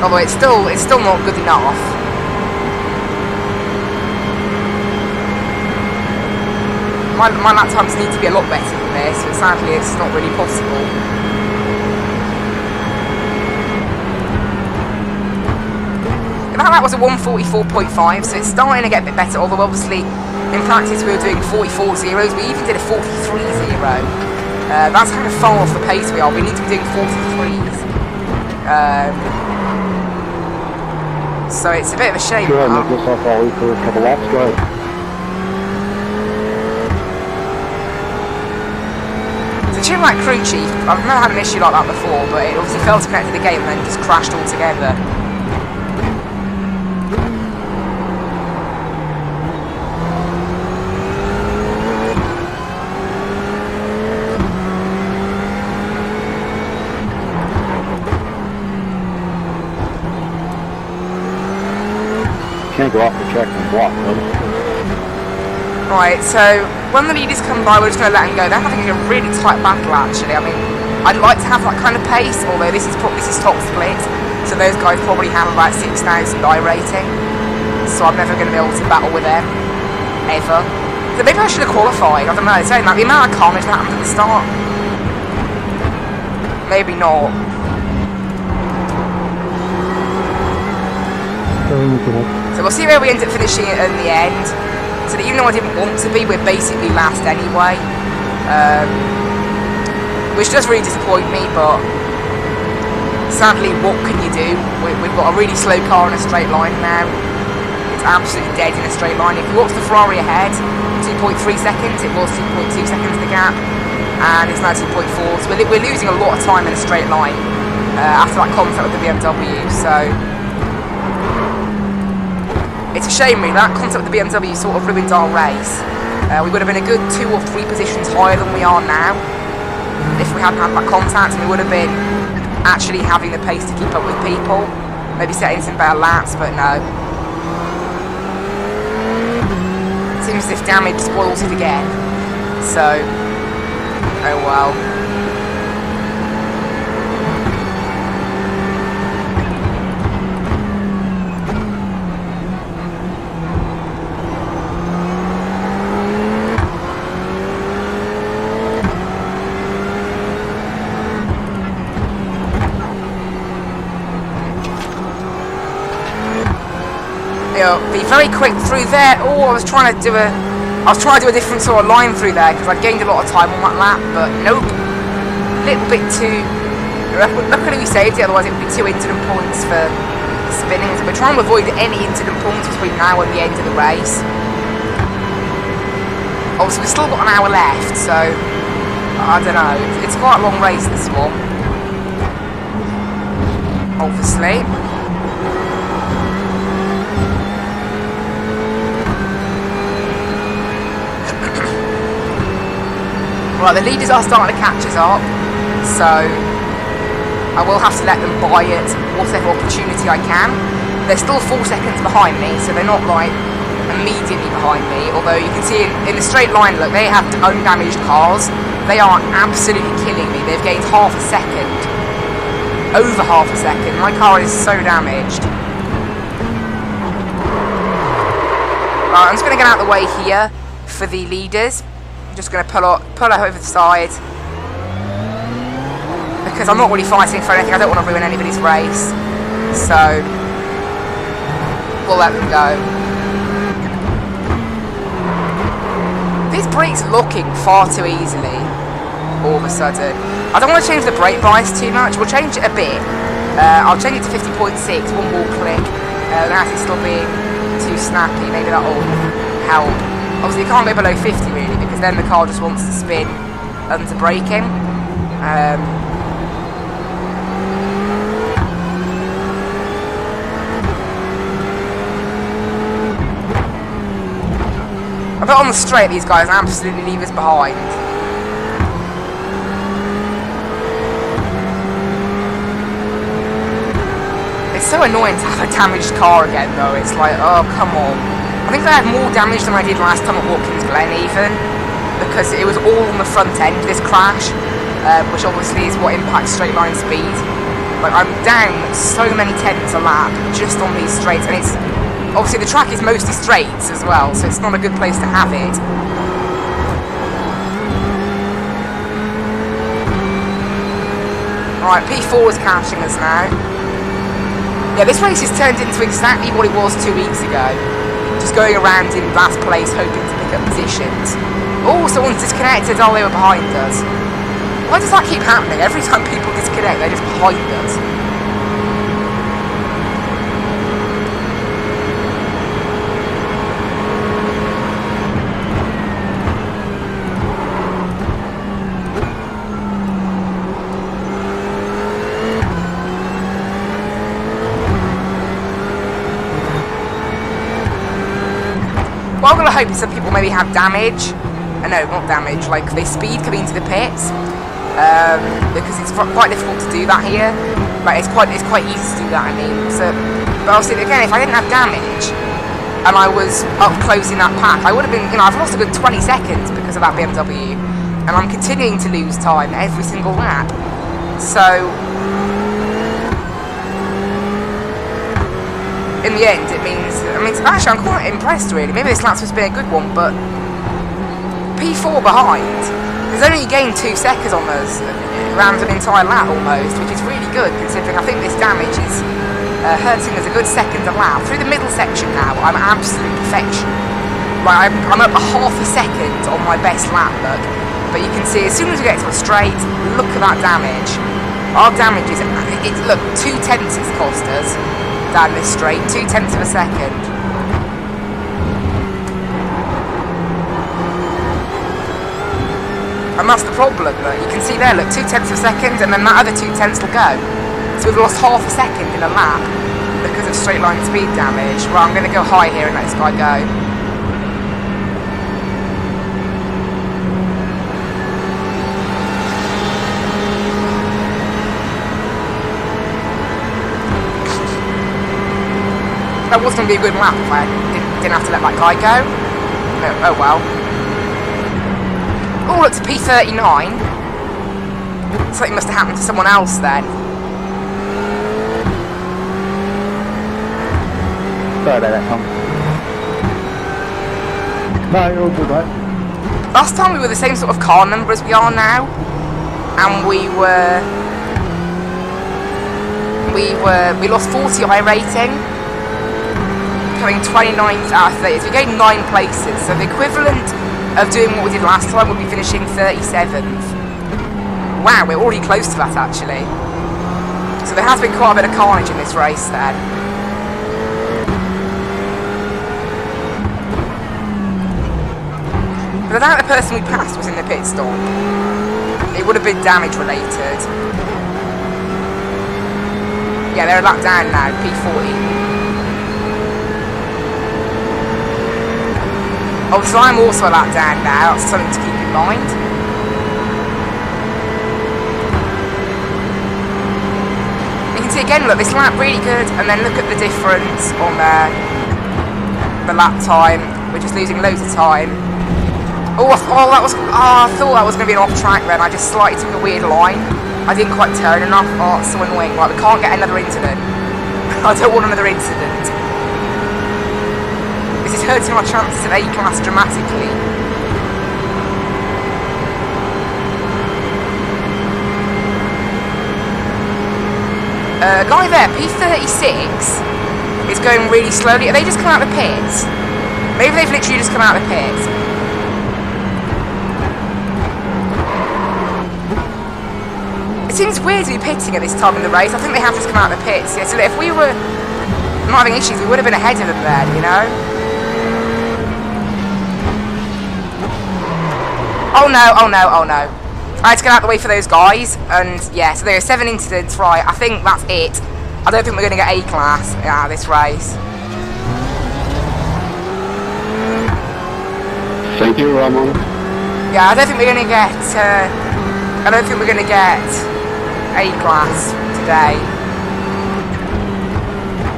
Although it's still not good enough. My lap times need to be a lot better than this, but sadly it's not really possible. That was a 144.5, so it's starting to get a bit better, although obviously in practice we were doing 44 zeros, we even did a 43 zero. That's kind of far off the pace we are. We need to be doing 43s. So it's a bit of a shame. Sure, make yourself all week for a couple laps, go ahead. So cheering like crew chief, I've never had an issue like that before, but it obviously failed to connect to the game and then just crashed altogether. Can't go off the track and block, though. Right, so when the leaders come by, we're just going to let them go. They're having a really tight battle, actually. I mean, I'd like to have that kind of pace, although this is top split, so those guys probably have about 6,000 iRacing, so I'm never going to be able to battle with them, ever. So maybe I should have qualified. I don't know. Saying that, the amount of carnage that happened at the start. Maybe not. So we'll see where we end up finishing it in the end. So that even though I didn't want to be, we're basically last anyway. Which does really disappoint me, but sadly, what can you do? We've got a really slow car in a straight line now. It's absolutely dead in a straight line. If you watch the Ferrari ahead, 2.3 seconds, it was 2.2 seconds the gap, and it's now 2.4. So we're losing a lot of time in a straight line after that contact with the BMW. So it's a shame really, that contact with the BMW sort of ruined our race. We would have been a good 2 or 3 positions higher than we are now if we hadn't had that contact, and we would have been actually having the pace to keep up with people. Maybe setting some better laps, but no. Seems as if damage spoils it again. So, oh well. Be very quick through there. Oh, I was trying to do a different sort of line through there because I gained a lot of time on that lap, but nope. A little bit too. Luckily we saved it, otherwise it would be 2 incident points for spinning. So we're trying to avoid any incident points between now and the end of the race. Obviously we've still got an hour left, so I don't know. It's quite a long race, this one. Obviously. Right, the leaders are starting to catch us up, so I will have to let them buy it whatever opportunity I can. They're still 4 seconds behind me, so they're not like immediately behind me, although you can see in the straight line, look, they have undamaged cars. They are absolutely killing me. They've gained half a second. Over half a second. My car is so damaged. Right, I'm just going to get out of the way here for the leaders. I'm just going to pull over the side, because I'm not really fighting for anything. I don't want to ruin anybody's race, so we'll let them go. This brake's locking far too easily all of a sudden. I don't want to change the brake bias too much. We'll change it a bit. I'll change it to 50.6, one more click. That's it still being too snappy. Maybe that'll help. Obviously you can't go below 50 really, because then the car just wants to spin under braking. I bet on the straight these guys absolutely leave us behind. It's so annoying to have a damaged car again though. It's like, oh come on. I think I had more damage than I did last time at Watkins Glen even, because it was all on the front end, this crash, which obviously is what impacts straight line speed. Like, I'm down so many tenths a lap just on these straights, and it's obviously the track is mostly straights as well, so it's not a good place to have it. Right, P4 is catching us now. Yeah, this race has turned into exactly what it was 2 weeks ago. Just going around in last place hoping to pick up positions. Oh, someone's disconnected. Oh, they were behind us. Why does that keep happening? Every time people disconnect, they're just behind us. What I'm going to hope is some people maybe have damage. No, not damage, like they speed coming into the pits. Because it's quite difficult to do that here. Like it's quite easy to do that, I mean. So, but obviously again, if I didn't have damage and I was up close in that pack, I would have been, I've lost a good 20 seconds because of that BMW. And I'm continuing to lose time every single lap. So in the end, it means, actually I'm quite impressed really. Maybe this lap's supposed to be a good one, but P4 behind has only gained 2 seconds on us around an entire lap almost, which is really good considering I think this damage is hurting us a good second a lap. Through the middle section now, I'm absolute perfection. Like, I'm up a half a second on my best lap, look. But you can see as soon as we get to a straight, look at that damage. Our damage is, look, 2 tenths it's cost us down this straight, 2 tenths of a second. And that's the problem, look. You can see there, look, 2 tenths of a second, and then that other 2 tenths will go. So we've lost half a second in a lap because of straight line speed damage. Right, I'm going to go high here and let this guy go. That was going to be a good lap if I didn't have to let that guy go. Oh well. Oh, look, to P39. Something must have happened to someone else then. Sorry about that, Tom. No, you're all good, mate. Last time we were the same sort of car number as we are now, and we lost 40 iRacing, coming 29th out of 30. So we gained 9 places. So the equivalent of doing what we did last time would be finishing 37th. Wow, we're already close to that actually. So there has been quite a bit of carnage in this race then. But I doubt the person we passed was in the pit stop. It would have been damage related. Yeah, they're a lap down now, P40. Oh, so I'm also a lap down now, that's something to keep in mind. again, look, this lap really good, and then look at the difference on there. The lap time. We're just losing loads of time. Oh, that was. Oh, I thought that was going to be an off-track then. I just slightly took a weird line. I didn't quite turn enough. Oh, it's so annoying. Right, we can't get another incident. I don't want another incident. This is hurting our chances of A-class dramatically. Guy there, P36, is going really slowly. Are they just come out of the pits? Maybe they've literally just come out of the pits. It seems weird to be pitting at this time in the race. I think they have just come out of the pits. Yeah, so if we were not having issues, we would have been ahead of them then, you know? Oh no, oh no, oh no. I had to get out of the way for those guys, and yeah, so there are 7 incidents, right, I think that's it. I don't think we're going to get A-class out of this race. Thank you, Ramon. Yeah, I don't think we're going to get, A-class today.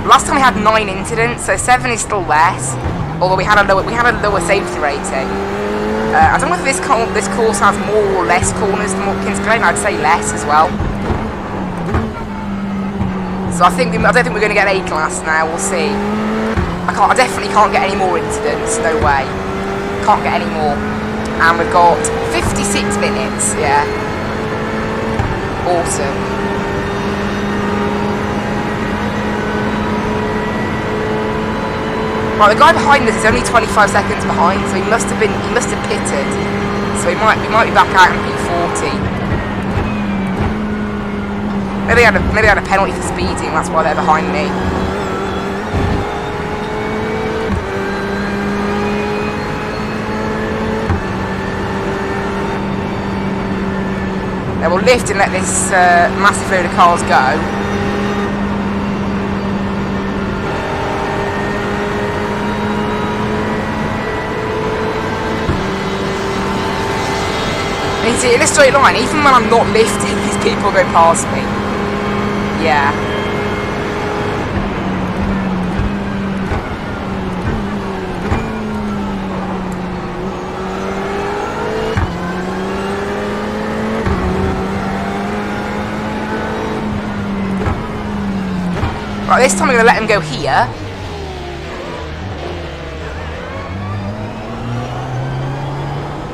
Last time we had 9 incidents, so 7 is still less, although we had a lower safety rating. I don't know if this course has more or less corners than Watkins Glen. I'd say less as well. So I don't think we're going to get A-class now. We'll see. I definitely can't get any more incidents. No way. Can't get any more. And we've got 56 minutes. Yeah. Awesome. Right, the guy behind us is only 25 seconds behind, so he must have pitted. So we might be back out in P40. Maybe they had a penalty for speeding, that's why they're behind me. They will lift and let this massive load of cars go. And you see, in a straight line, even when I'm not lifting, these people go past me. Yeah. Right, this time I'm going to let him go here.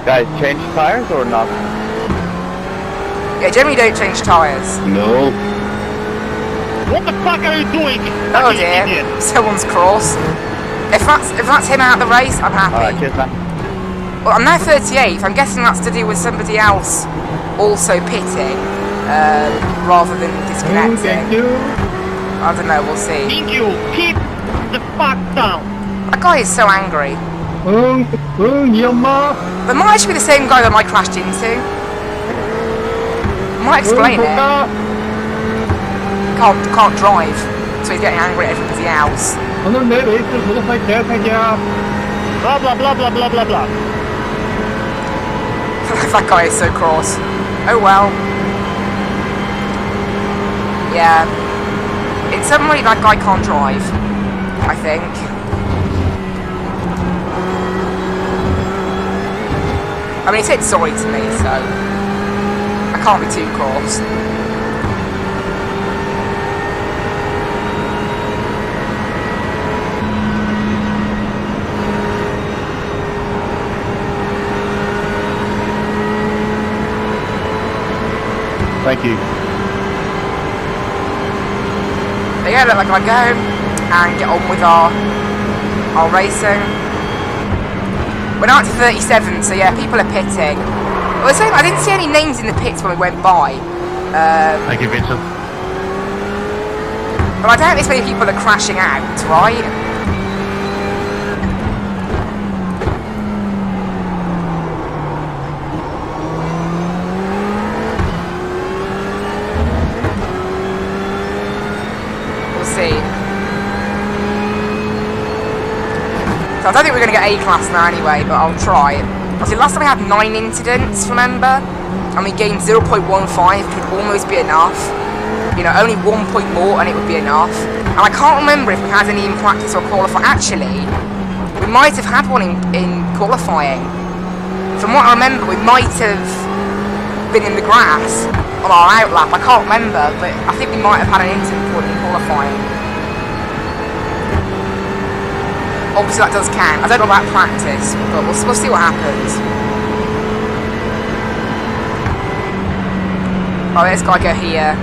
Guys, change tires or not? Yeah, generally don't change tyres. No. What the fuck are you doing? Oh dear, someone's crossed. If that's him out of the race, I'm happy. Alright, cheers, man. Well, I'm now 38th. I'm guessing that's to do with somebody else also pitting, rather than disconnecting. Thank you. I don't know, we'll see. Thank you. Keep the fuck down. That guy is so angry. Yama. That might actually be the same guy that I crashed into. Might explain it. Can't drive, so he's getting angry at everybody else. 오늘 내 레이스 구독할 계획이야. Blah blah blah blah blah blah blah. That guy is so cross. Oh well. Yeah. In some way, that guy can't drive, I think. I mean, he said sorry to me, so I can't be too cross. Thank you. But yeah, look, like I go and get on with our racing. We're now up to 37, so yeah, people are pitting. Well, I didn't see any names in the pits when we went by. Thank you, Vincent. But I doubt this many people are crashing out, right? So I don't think we're going to get A-class now anyway, but I'll try. Obviously, last time we had 9 incidents, remember? And we gained 0.15, could almost be enough. you know, only 1 point more and it would be enough. And I can't remember if we had any in practice or qualifying. Actually, we might have had one in qualifying. From what I remember, we might have been in the grass on our outlap. I can't remember, but I think we might have had an incident point in qualifying. Obviously that does count. I don't know about practice, but we'll see what happens. Oh, this guy go here.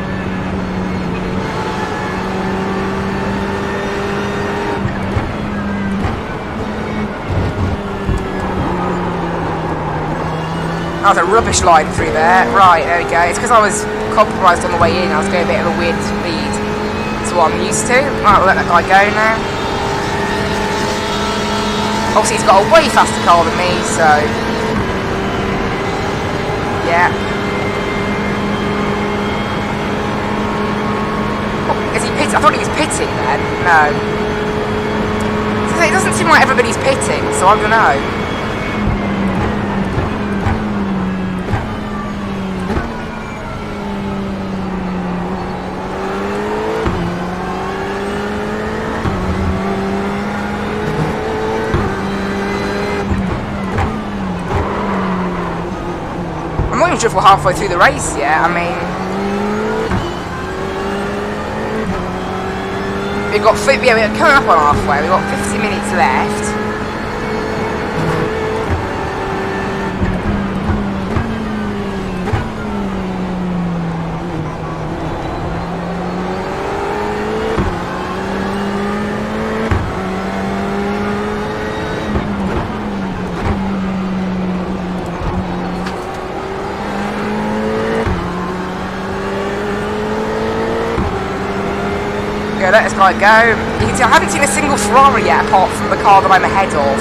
That was a rubbish line through there. Right, there we go. It's because I was compromised on the way in. I was going a bit of a weird speed. That's what I'm used to. Right, we'll let that guy go now. Obviously, he's got a way faster car than me, so... yeah. Oh, is he pitting? I thought he was pitting then. No. So it doesn't seem like everybody's pitting, so I don't know. I'm not even sure if we're halfway through the race yet. I mean, we're coming up on halfway. We've got 50 minutes left. Let this guy go. You can see I haven't seen a single Ferrari yet apart from the car that I'm ahead of.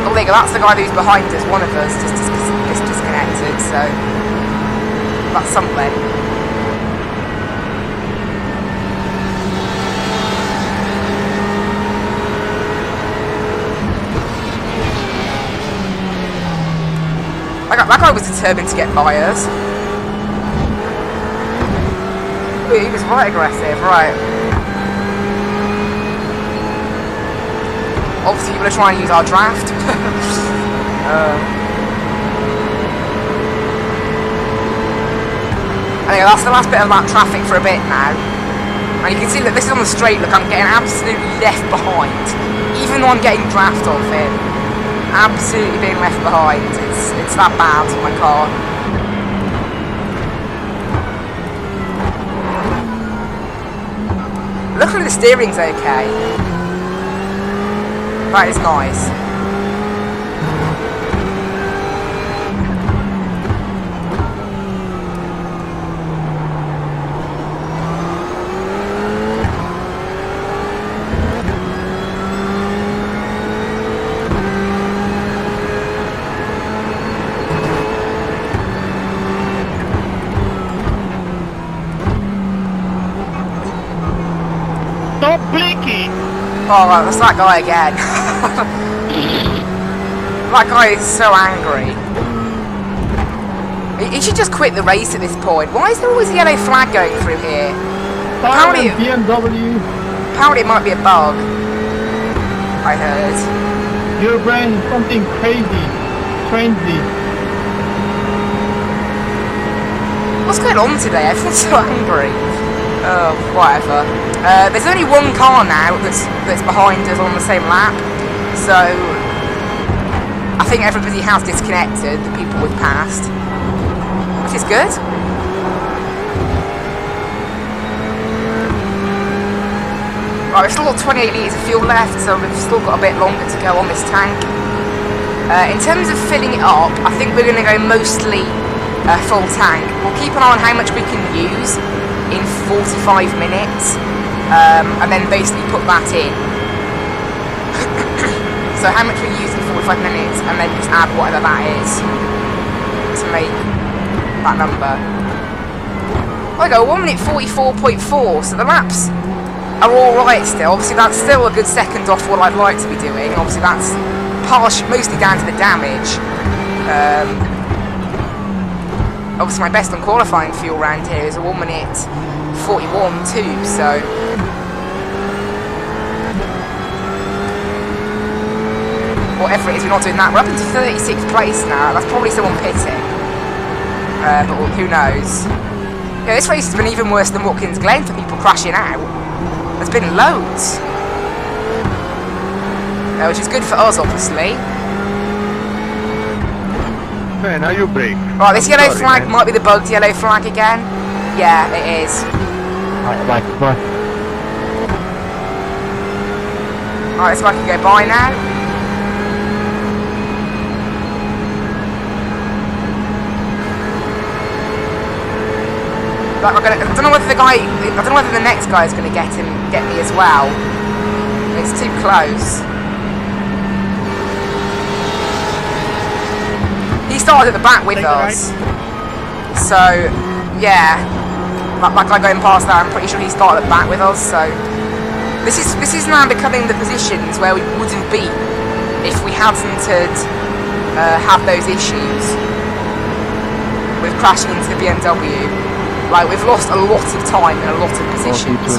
Oh, there you go, that's the guy who's behind us, one of us, just disconnected, so that's something. That guy was determined to get by us. Ooh, he was right aggressive, right. Obviously, we're going to try and use our draft. Anyway, that's the last bit of that traffic for a bit now. And you can see that this is on the straight. Look, I'm getting absolutely left behind. Even though I'm getting draft off him. Absolutely being left behind. It's that bad, my car. Luckily the steering's okay. That is nice. Stop blinking! Oh, well, that's that guy again. That guy is so angry. He should just quit the race at this point. Why is there always a yellow flag going through here? Apparently BMW. Apparently it might be a bug. I heard. Your brain is something crazy. Trendy. What's going on today? Everyone's so angry. Oh, whatever. There's only one car now that's behind us on the same lap, so I think everybody has disconnected, the people we've passed, which is good. Right, we've still got 28 litres of fuel left, so we've still got a bit longer to go on this tank. In terms of filling it up, I think we're going to go mostly full tank. We'll keep an eye on how much we can use in 45 minutes, and then basically put that in. So how much we use in 45 minutes, and then just add whatever that is to make that number. I go 1 minute 44.4, so the laps are alright still. Obviously that's still a good second off what I'd like to be doing. Obviously that's mostly down to the damage. Obviously my best on qualifying fuel round here is a 1 minute 41 too, so... Whatever it is, we're not doing that. We're up into 36th place now. That's probably someone pitting. But who knows? Yeah, this race has been even worse than Watkins Glen for people crashing out. There's been loads. Which is good for us, obviously. Man, how you brake? Right, this yellow flag man. might be the bugged yellow flag again. Yeah, it is. Right, Alright, so I can go by now. Like, I don't know whether the next guy is going to get me as well. It's too close. He started at the back with us. So, yeah. Like I going past that, I'm pretty sure he started at the back with us, so... This is now becoming the positions where we wouldn't be if we hadn't had those issues with crashing into the BMW. Like, we've lost a lot of time in a lot of positions.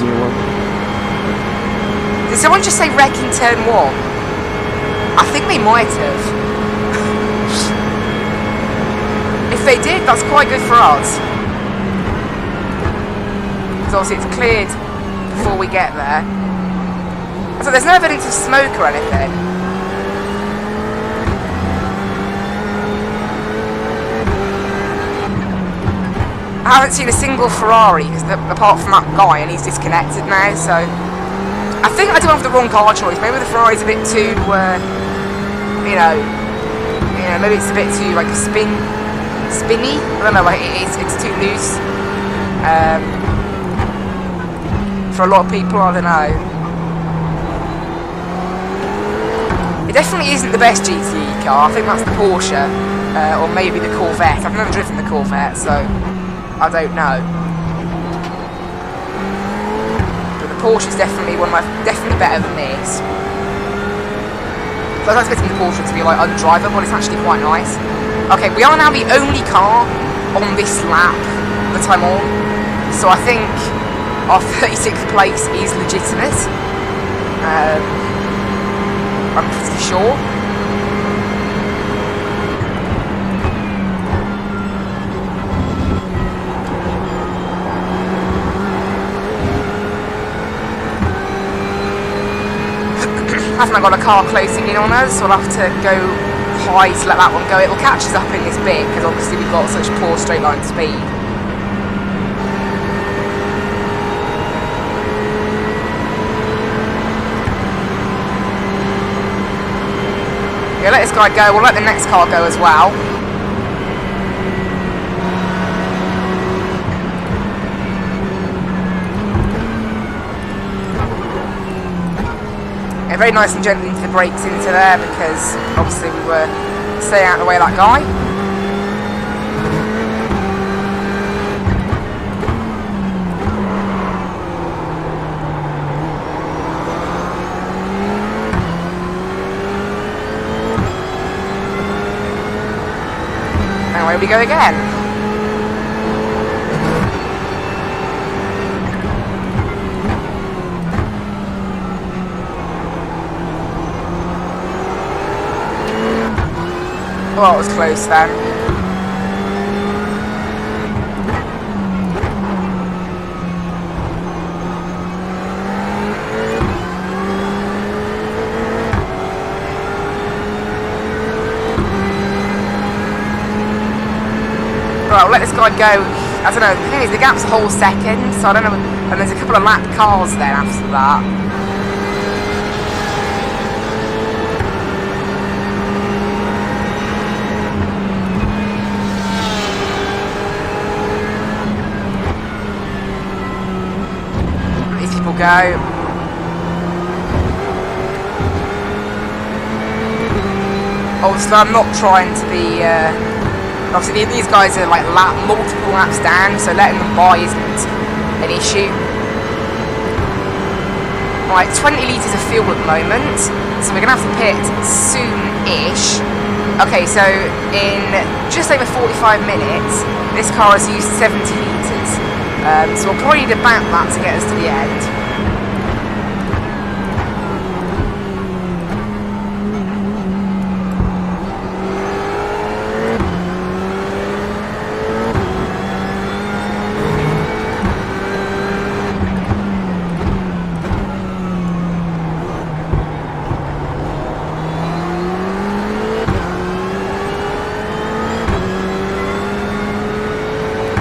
Did someone just say wreck in turn 1? I think they might have. If they did, that's quite good for us. Because obviously it's cleared before we get there. So there's no evidence of smoke or anything. I haven't seen a single Ferrari, apart from that guy, and he's disconnected now, so... I think I do have the wrong car choice. Maybe the Ferrari's a bit too, you know, maybe it's a bit too, like, spinny? I don't know, like, it's too loose. For a lot of people, I don't know. It definitely isn't the best GTE car. I think that's the Porsche, or maybe the Corvette. I've never driven the Corvette, so I don't know. But the Porsche is definitely definitely better than this. So I was expecting the Porsche to be like undrivable, but it's actually quite nice. Okay, we are now the only car on this lap that I'm on, so I think our 36th place is legitimate. I'm pretty sure. Haven't I got a car closing in on us, so I'll have to go high to let that one go. It will catch us up in this bit, because obviously we've got such poor straight line speed. Yeah, let this guy go. We'll let the next car go as well. Yeah, very nice and gently into the brakes into there, because obviously we were staying out of the way of that guy. Away we go again. Well, it was close then. Right, I'll let this guy go. I don't know, the thing is, the gap's a whole second, so I don't know, and there's a couple of lap cars then after that. Let these people go. Obviously, I'm not trying to be, obviously these guys are like multiple laps down, so letting them by isn't an issue. Right, 20 litres of fuel at the moment, so we're going to have to pit soon-ish. Okay, so in just over 45 minutes, this car has used 70 litres. So we'll probably need about that to get us to the end.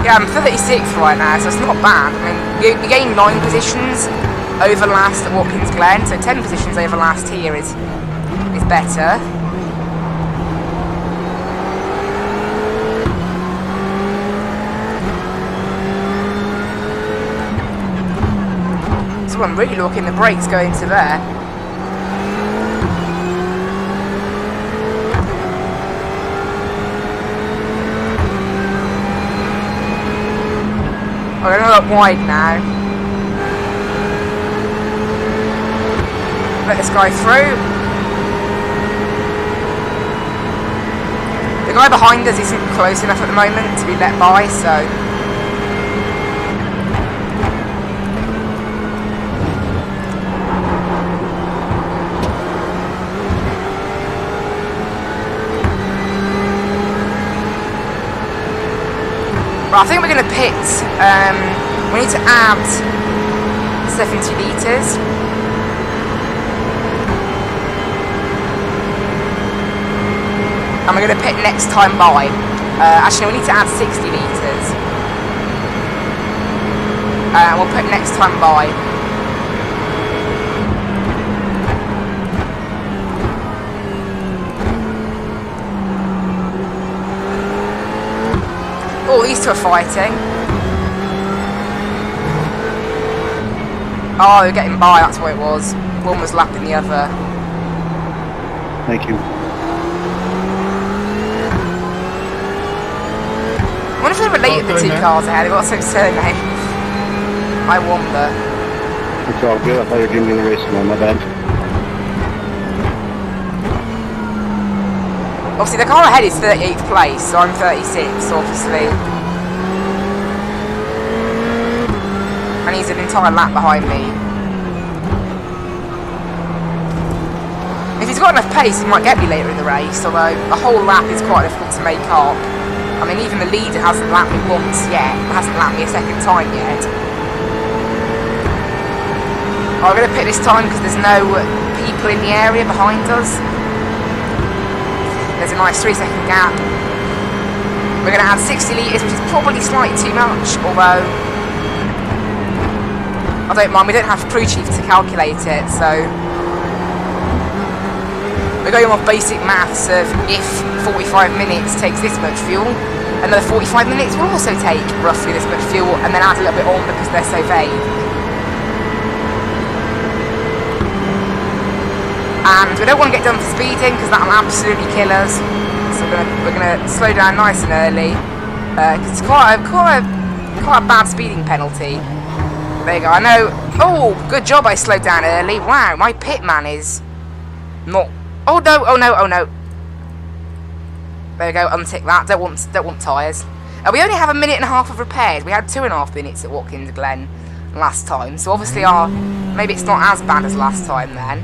Yeah, I'm 36th right now, so it's not bad. I mean, you gain 9 positions over last at Watkins Glen, so 10 positions over last here is better. So I'm really looking the brakes going to there. We're going to look wide now. Let this guy through. The guy behind us isn't close enough at the moment to be let by, so... I think we're going to pit, we need to add 70 litres. And we're going to pit next time by. Actually, we need to add 60 litres. We'll pit next time by. Oh, these two are fighting. Oh, they're getting by, that's what it was. One was lapping the other. Thank you. I wonder if they're related, the two cars ahead. They've got the same surname. I wonder. It's all good. I thought you were giving me the racing one, my bad. Obviously, the car ahead is 38th place, so I'm 36th, so obviously. And he's an entire lap behind me. If he's got enough pace, he might get me later in the race, although a whole lap is quite difficult to make up. I mean, even the leader hasn't lapped me once yet, hasn't lapped me a second time yet. I'm going to pit this time because there's no people in the area behind us. There's a nice 3-second gap. We're going to add 60 litres, which is probably slightly too much, although I don't mind, we don't have crew chief to calculate it, so we're going off basic maths of if 45 minutes takes this much fuel, another 45 minutes will also take roughly this much fuel, and then add a little bit on because they're so vague. And we don't want to get done for speeding because that'll absolutely kill us. So we're gonna slow down nice and early because it's quite a bad speeding penalty. There you go. I know. Oh, good job! I slowed down early. Wow, my pit man is not. Oh no! Oh no! Oh no! There you go. Untick that. Don't want tyres. We only have a minute and a half of repairs. We had 2.5 minutes at Watkins Glen last time, so obviously maybe it's not as bad as last time then.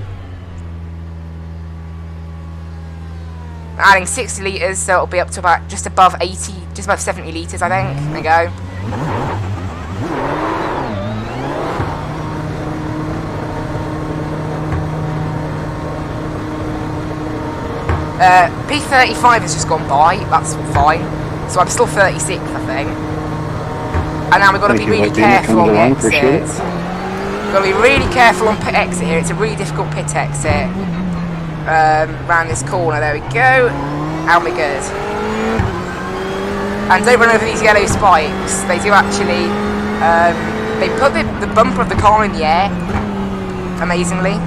Adding 60 litres, so it'll be up to about just above 80, just above 70 litres, I think. There you go. P35 has just gone by, that's fine. So I'm still 36th, I think. And now we've got to be really careful on the exit. We've got to be really careful on pit exit here. It's a really difficult pit exit. Round this corner, there we go, and we're good. And don't run over these yellow spikes. They do actually, they put the bumper of the car in the air, amazingly.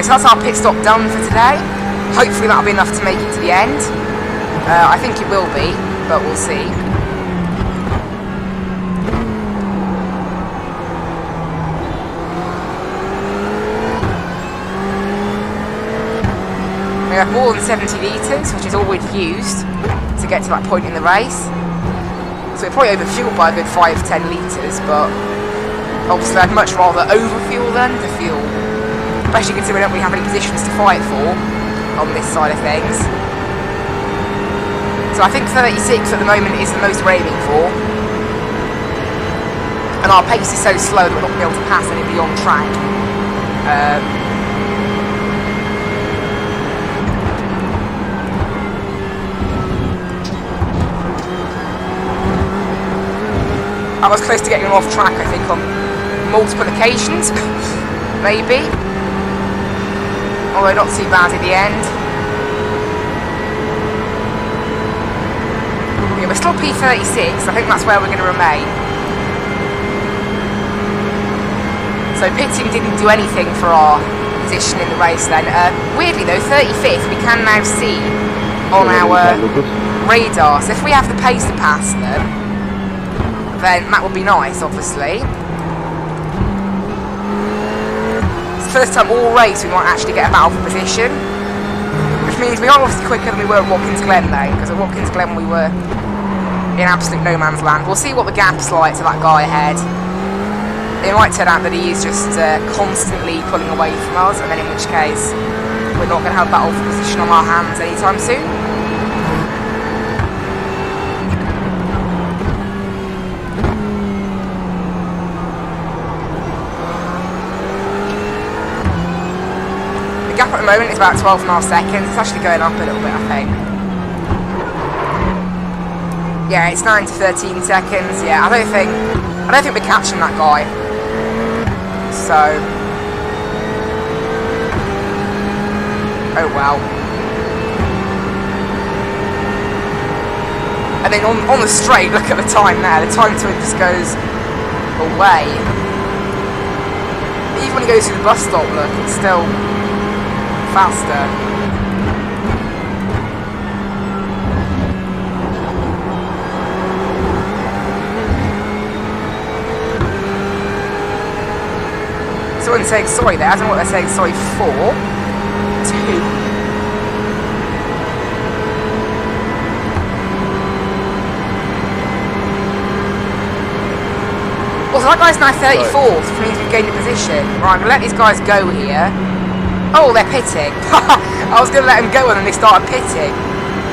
So that's our pit stop done for today. Hopefully that'll be enough to make it to the end. I think it will be, but we'll see. We have more than 70 litres, which is all we'd used to get to that point in the race. So we're probably overfueled by a good 5-10 litres, but obviously I'd much rather overfuel than to fuel. Especially considering we don't really have any positions to fight for on this side of things. So I think 36 at the moment is the most we're aiming for. And our pace is so slow that we're not going to be able to pass anybody on track. I was close to getting off track, I think, on multiple occasions. Maybe. Although not too bad at the end. Yeah, we're still P36. I think that's where we're going to remain. So pitting didn't do anything for our position in the race then. Weirdly though, 35th we can now see on our radar. So if we have the pace to pass them, then that would be nice, obviously. It's the first time all race we might actually get a battle for position, which means we are obviously quicker than we were at Watkins Glen though, because at Watkins Glen we were in absolute no man's land. We'll see what the gap's like to that guy ahead. It might turn out that he is just constantly pulling away from us, and then in which case we're not going to have a battle for position on our hands anytime soon. The gap at the moment is about 12.5 seconds. It's actually going up a little bit, I think. Yeah, it's 9 to 13 seconds. Yeah, I don't think we're catching that guy. So, oh well. And then on the straight, look at the time there. The time to it just goes away. Even when he goes through the bus stop, look, it's still faster. Someone's saying sorry there. I don't know what they're saying sorry for. To. Well, so that guy's now 34th, which means we've gained a position. Right, I'm going to let these guys go here. Oh, they're pitting. I was going to let them go and then they started pitting.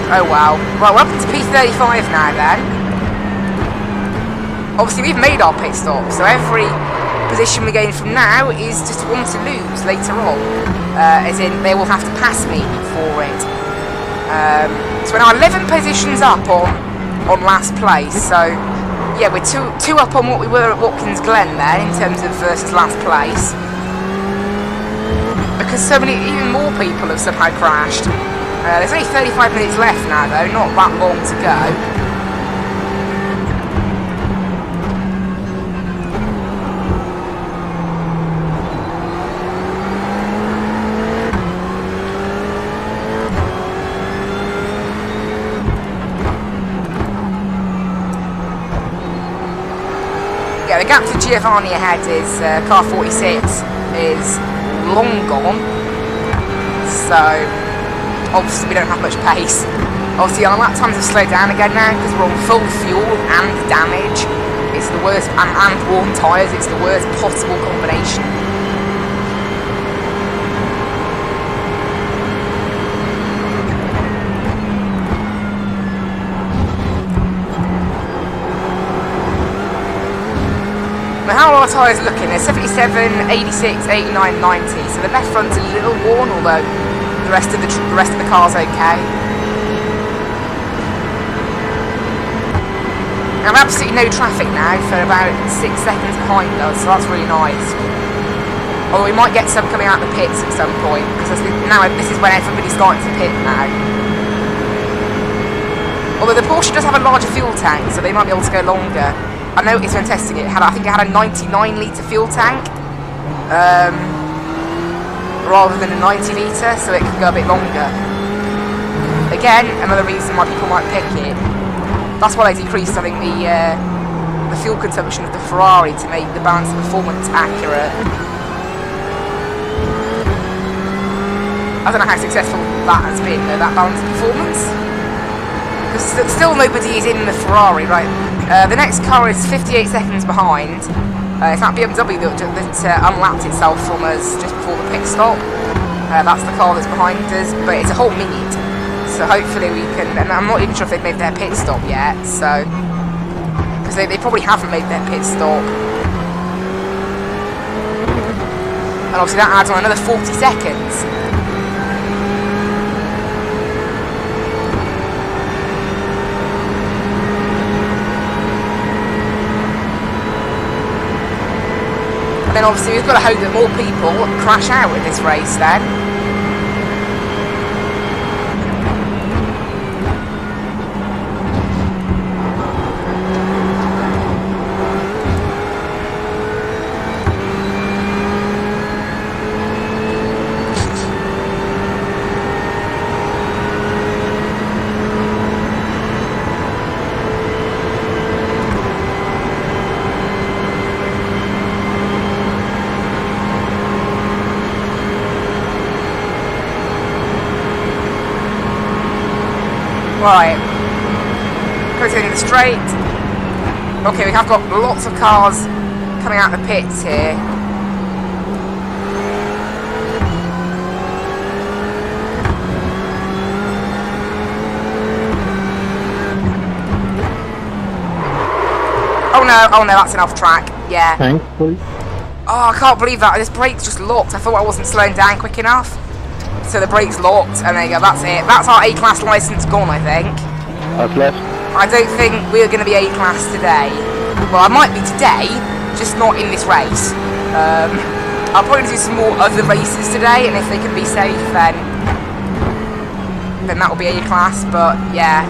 Oh, wow. Right, we're up into P35 now then. Obviously, we've made our pit stop, so every position we gain from now is just one to lose later on, as in they will have to pass me for it. So we're now 11 positions up on last place, so yeah, we're two up on what we were at Watkins Glen then in terms of versus last place, because so many, even more people have somehow crashed. There's only 35 minutes left now though, not that long to go. Yeah, the gap to Giovanni ahead is car 46 is long gone, so obviously we don't have much pace. Obviously our lap times have slowed down again now because we're on full fuel and damage. It's the worst, and worn tyres, it's the worst possible combination. Now how are our tyres looking? They're 77, 86, 89, 90. So the left front's a little worn, although the rest of the car's okay. Now absolutely no traffic now for about 6 seconds behind us, so that's really nice. Although we might get some coming out of the pits at some point, because now this is when everybody's starting to pit now. Although the Porsche does have a larger fuel tank, so they might be able to go longer. I noticed when testing it, I think it had a 99 litre fuel tank, rather than a 90 litre, so it can go a bit longer. Again, another reason why people might pick it. That's why they decreased, I think, the fuel consumption of the Ferrari to make the balance of performance accurate. I don't know how successful that has been, though, that balanced performance. Because still nobody is in the Ferrari, right? The next car is 58 seconds behind. It's that BMW that unlapped itself from us just before the pit stop. That's the car that's behind us, but it's a whole minute. So hopefully we can, and I'm not even sure if they've made their pit stop yet, so, because they probably haven't made their pit stop. And obviously that adds on another 40 seconds. And then obviously we've got to hope that more people crash out with this race then. Right, continuing the straight. Okay, we have got lots of cars coming out of the pits here. Oh no, that's an off track, yeah. Thankfully. Oh, I can't believe that, this brake's just locked. I thought I wasn't slowing down quick enough. So the brake's locked, and there you go, that's it. That's our A-Class licence gone, I think. That's left. I don't think we're going to be A-Class today. Well, I might be today, just not in this race. I'll probably do some more other races today, and if they can be safe, then that will be A-Class, but yeah.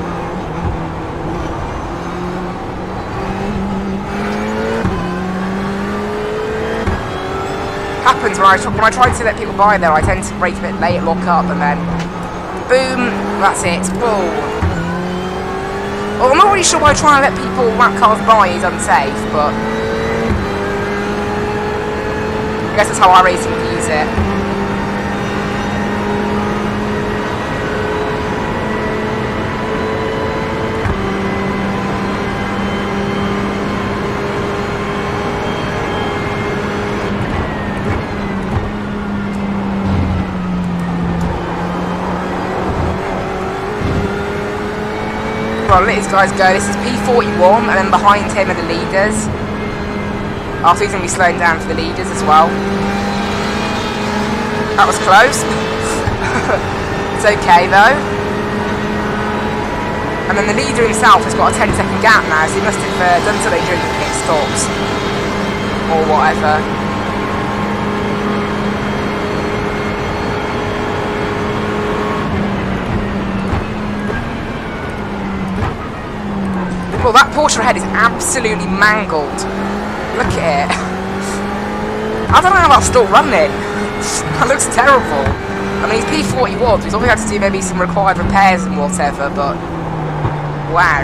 Happens when I try to let people by there, I tend to brake a bit late, lock up, and then boom, that's it. Whoa. Well, I'm not really sure why trying to let people lap cars by is unsafe, but I guess that's how iRacing views it. Well, let these guys go. This is P41, and then behind him are the leaders. After he's going to be slowing down for the leaders as well. That was close. It's okay though. And then the leader himself has got a 10-second gap now, so he must have done something during the pit stops. Or whatever. Well, that Porsche ahead is absolutely mangled. Look at it. I don't know how that's still running. That looks terrible. I mean, he's P41, so he's obviously had to do maybe some required repairs and whatever, but wow.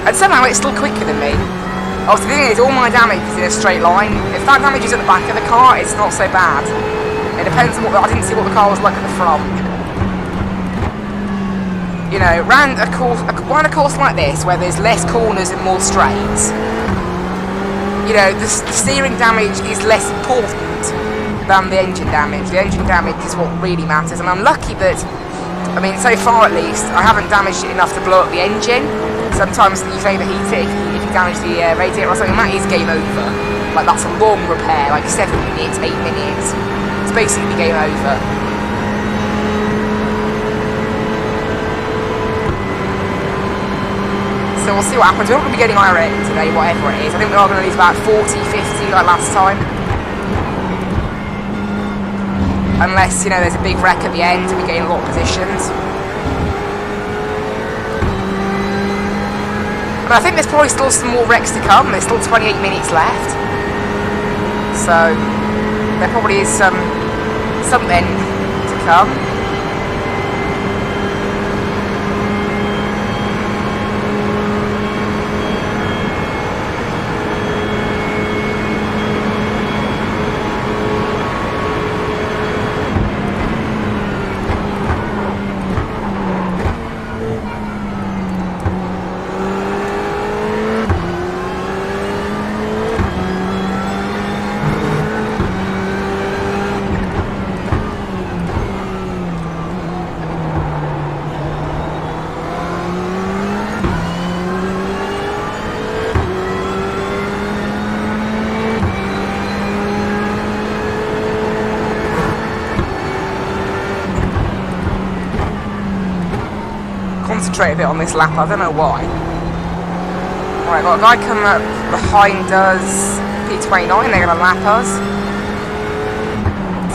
And somehow it's still quicker than me. Oh, the thing is, all my damage is in a straight line. If that damage is at the back of the car, it's not so bad. It depends on what I didn't see what the car was like at the front. You know, round a course like this, where there's less corners and more straights, you know, the steering damage is less important than the engine damage. The engine damage is what really matters, and I'm lucky that, I mean, so far at least, I haven't damaged it enough to blow up the engine. Sometimes you overheat it if you damage the radiator or something, that is game over. Like, that's a long repair, like 7 minutes, 8 minutes. It's basically game over. So we'll see what happens. We're not going to be getting iRacing today, whatever it is. I think we are going to lose about 40, 50 like last time. Unless, you know, there's a big wreck at the end and we gain a lot of positions. But I think there's probably still some more wrecks to come. There's still 28 minutes left. So there probably is something to come. concentrate a bit on this lap. I don't know why. Alright, got a guy coming up behind us. P29, they're going to lap us.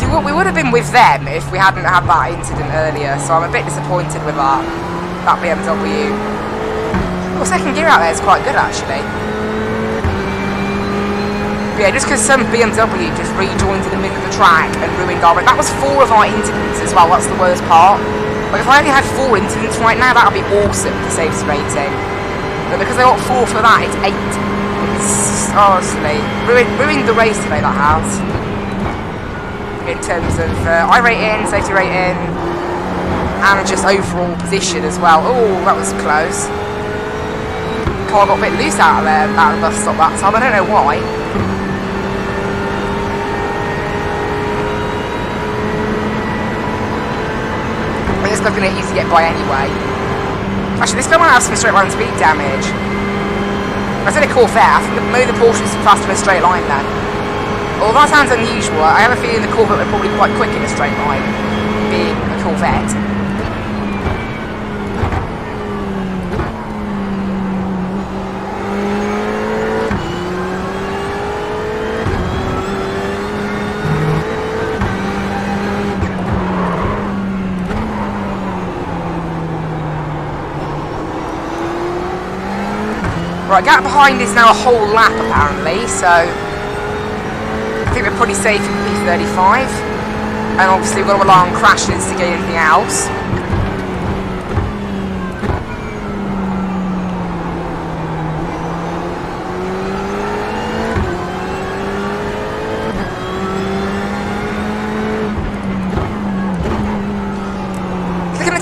See, we would have been with them if we hadn't had that incident earlier, so I'm a bit disappointed with that BMW. Well, second gear out there is quite good, actually. But yeah, just because some BMW just rejoined in the middle of the track and ruined our... That was 4 of our incidents as well, that's the worst part. Like, if I only had 4 incidents right now, that would be awesome for safety rating. But because I got 4 for that, it's 8. It's honestly ruined the race today, that has. In terms of iRating, safety rating, and just overall position as well. Oh, that was close. Car got a bit loose out of there, out of the bus stop that time. I don't know why. I think this guy's going to easy to get by anyway. Actually, this guy might have some straight line speed damage. I said a Corvette. I think maybe the Porsche is faster in a straight line then. Although that sounds unusual, I have a feeling the Corvette are probably quite quick in a straight line, being a Corvette. Right, gap behind is now a whole lap apparently, so I think we're pretty safe in P35. And obviously we've got to rely on crashes to get anything else.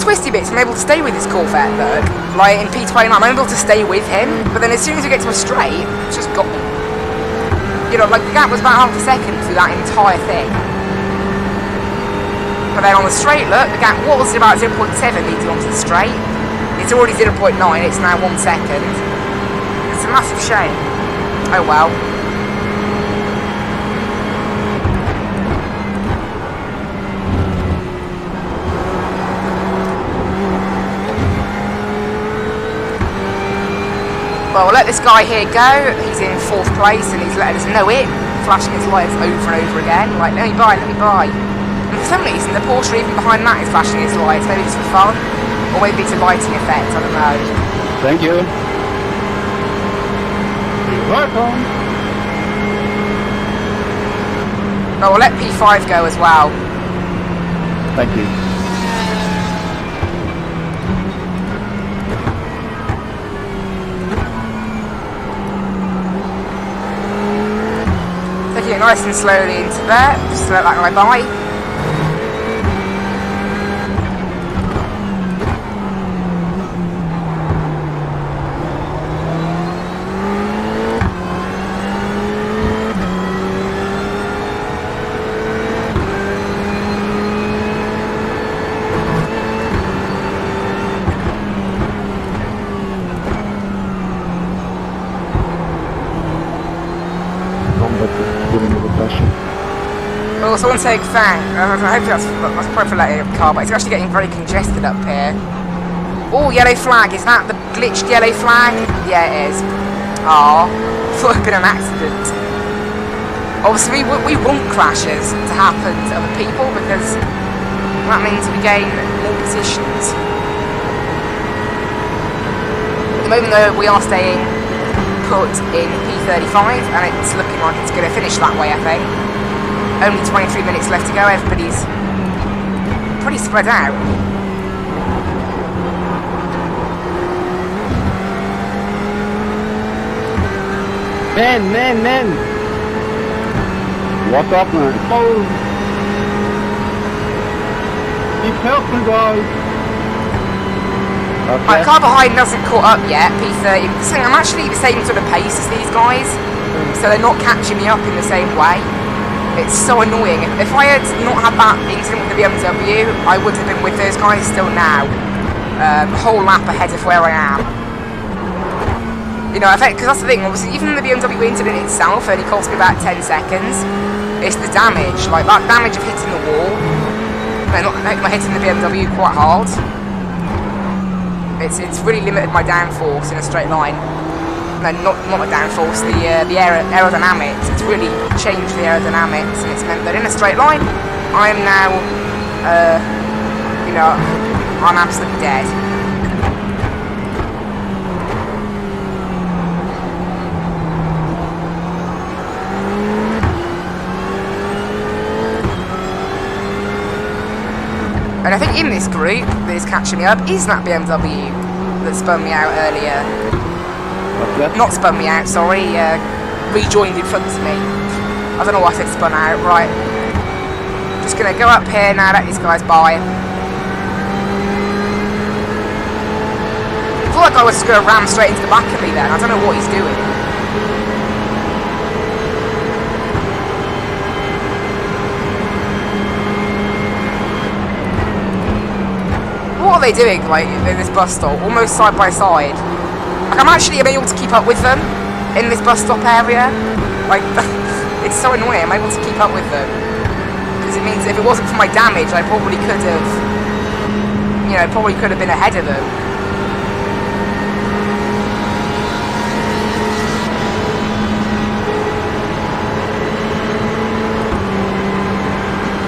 Twisty bits, I'm able to stay with this Corvette, look. Like in P29, I'm able to stay with him, but then as soon as we get to a straight, it's just got me. You know, like the gap was about half a second through that entire thing. But then on the straight, look, the gap was about 0.7 leading onto the straight. It's already 0.9, it's now 1 second. It's a massive shame. Oh well. Well, we'll let this guy here go. He's in 4th place and he's letting us know it, flashing his lights over and over again. Like, let me by, let me by. And for some reason, the Porsche even behind that is flashing his lights. Maybe it's for fun, or maybe it's a lighting effect. I don't know. Thank you. You're welcome. Oh, we'll let P5 go as well. Thank you. Taking it nice and slowly into there, just to let that guy by. Oh, someone saying thank. I hope that's probably for letting the car, but it's actually getting very congested up here. Oh, yellow flag. Is that the glitched yellow flag? Yeah, it is. Aww. Thought it had been an accident. Obviously, we want crashes to happen to other people because that means we gain more positions. At the moment, though, we are staying put in P35, and it's looking like it's going to finish that way, I think. Only 23 minutes left to go, everybody's pretty spread out. Man. What's up, man? Oh. Be careful, guys. Okay. My car behind hasn't caught up yet, P30. So I'm actually the same sort of pace as these guys, so they're not catching me up in the same way. It's so annoying. If I had not had that incident with the BMW, I would have been with those guys still now. A whole lap ahead of where I am. You know, because that's the thing, obviously, even the BMW incident itself only cost me about 10 seconds. It's the damage, like that damage of hitting the wall. Not hitting the BMW quite hard. It's really limited my downforce in a straight line. No, not my downforce, the aerodynamics. It's really changed the aerodynamics, and it's meant that in a straight line, I am now, I'm absolutely dead. And I think in this group that is catching me up is that BMW that spun me out earlier. What's that? Not spun me out, sorry, rejoined in front of me. I don't know why I said spun out, right. Just gonna go up here now, let these guys by. I feel like I was just gonna ram straight into the back of me then, I don't know what he's doing. What are they doing, like, in this bus stop? Almost side by side. Like, I'm actually able to keep up with them in this bus stop area. Like, it's so annoying, I'm able to keep up with them. Because it means if it wasn't for my damage, I probably could have, been ahead of them.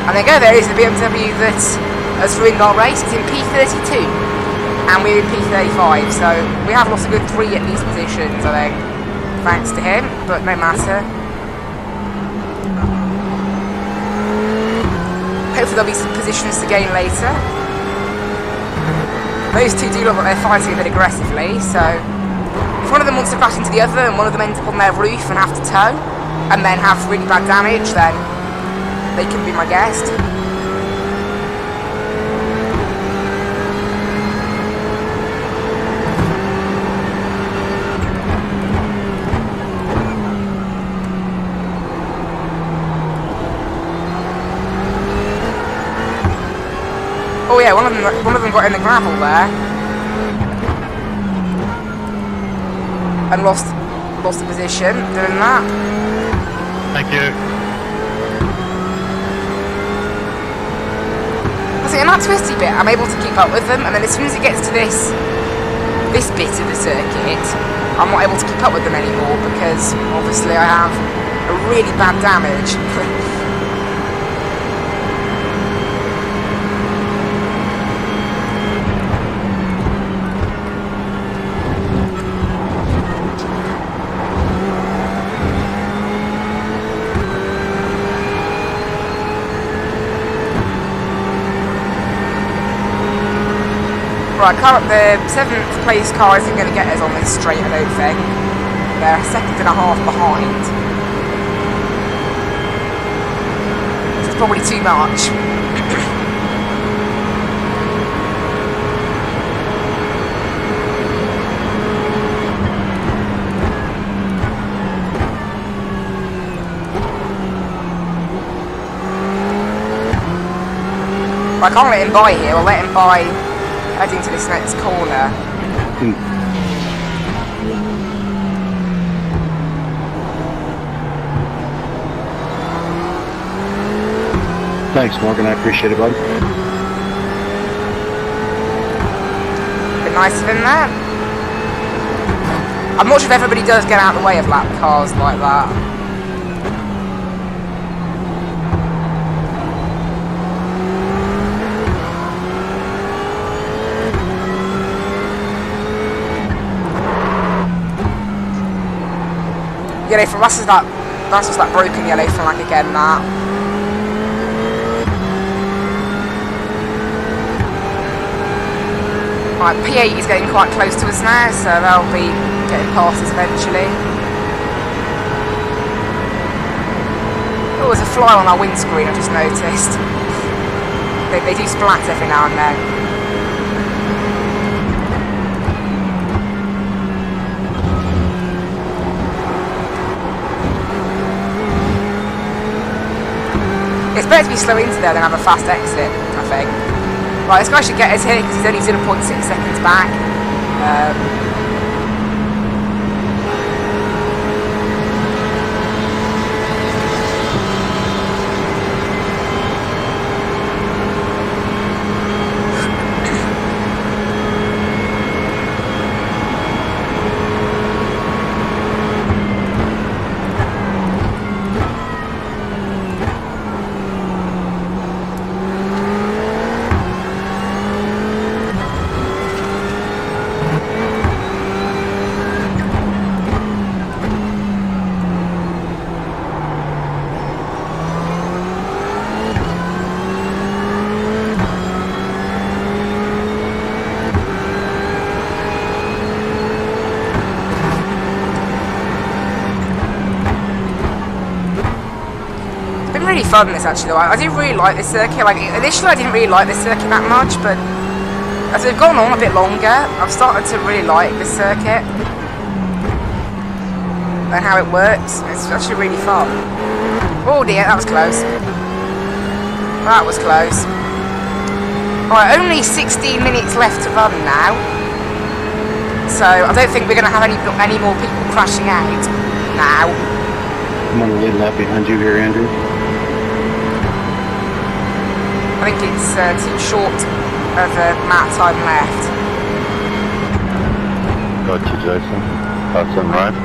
And there you go, there is the BMW that has ruined our race. It's in P32 and we're in P35, so we have lost a good 3 at these positions, I think, thanks to him, but no matter. Hopefully there'll be some positions to gain later. Those two do look like they're fighting a bit aggressively, so if one of them wants to crash into the other and one of them ends up on their roof and have to tow and then have really bad damage, then they can be my guest. Oh yeah, one of them got in the gravel there and lost the position doing that. Thank you. I see, in that twisty bit, I'm able to keep up with them, and then as soon as it gets to this bit of the circuit, I'm not able to keep up with them anymore because obviously I have a really bad damage. Right, the 7th place car isn't going to get us on this straight, I don't think. They're a second and a half behind. Which is probably too much. I can't let him by here, I'll let him by heading to this next corner. Thanks, Morgan. I appreciate it, bud. Bit nice of him there. I'm not sure if everybody does get out of the way of lap cars like that. Yellow from that's just that broken yellow flag again, that. Right, P8 is getting quite close to us now, so they'll be getting past us eventually. Oh, there's a fly on our windscreen, I just noticed. They do splat every now and then. It's better to be slow into there than have a fast exit, I think. Right, this guy should get us here because he's only 0.6 seconds back. really fun, this, actually, though. I do really like this circuit. Like, initially I didn't really like this circuit that much, but as we've gone on a bit longer, I've started to really like this circuit and how it works. It's actually really fun. Oh dear, that was close. That was close. Alright, only 16 minutes left to run now. So, I don't think we're going to have any more people crashing out now. I'm on the lead lap behind you here, Andrew. I think it's too short of a amount of time left. Got you, Jason. That's on right.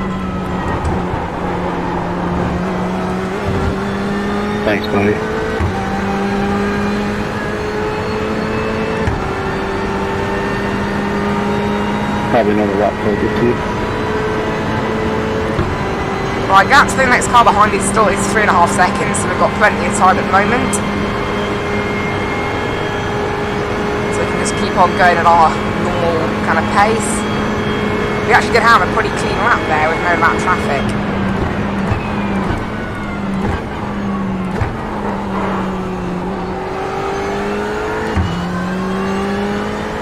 Thanks, buddy. Probably another lap closer to you. Right, gap to the next car behind is still 3.5 seconds, so we've got plenty of time at the moment. So we can just keep on going at our normal kind of pace. We actually did have a pretty clean lap there with no lap traffic.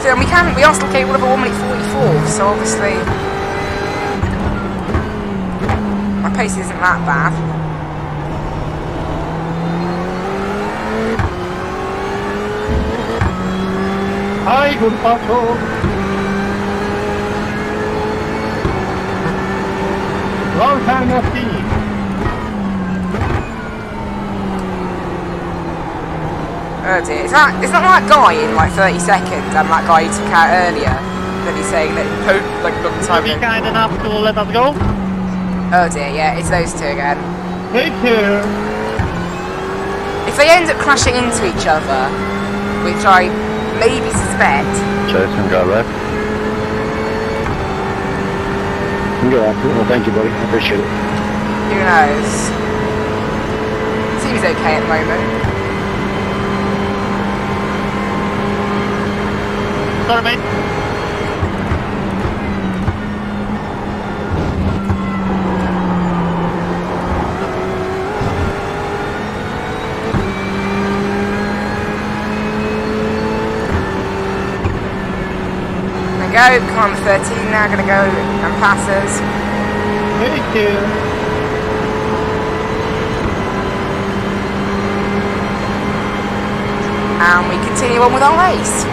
So we are still capable of a 1 minute 44, so obviously my pace isn't that bad. Hi, good patrol. Long time no see. Oh dear, is that that guy in like 30 seconds and that guy you took out earlier that he's saying that like a long time Be ago? kind enough to let us go. Oh dear, yeah, it's those two again. Take care. If they end up crashing into each other, which I maybe suspect, Jason, got left. You go after it. Well, thank you, buddy. I appreciate it. who knows? Seems okay at the moment. Sorry, mate. There we go, car number 13 now gonna go and pass us. Take care. And we continue on with our race.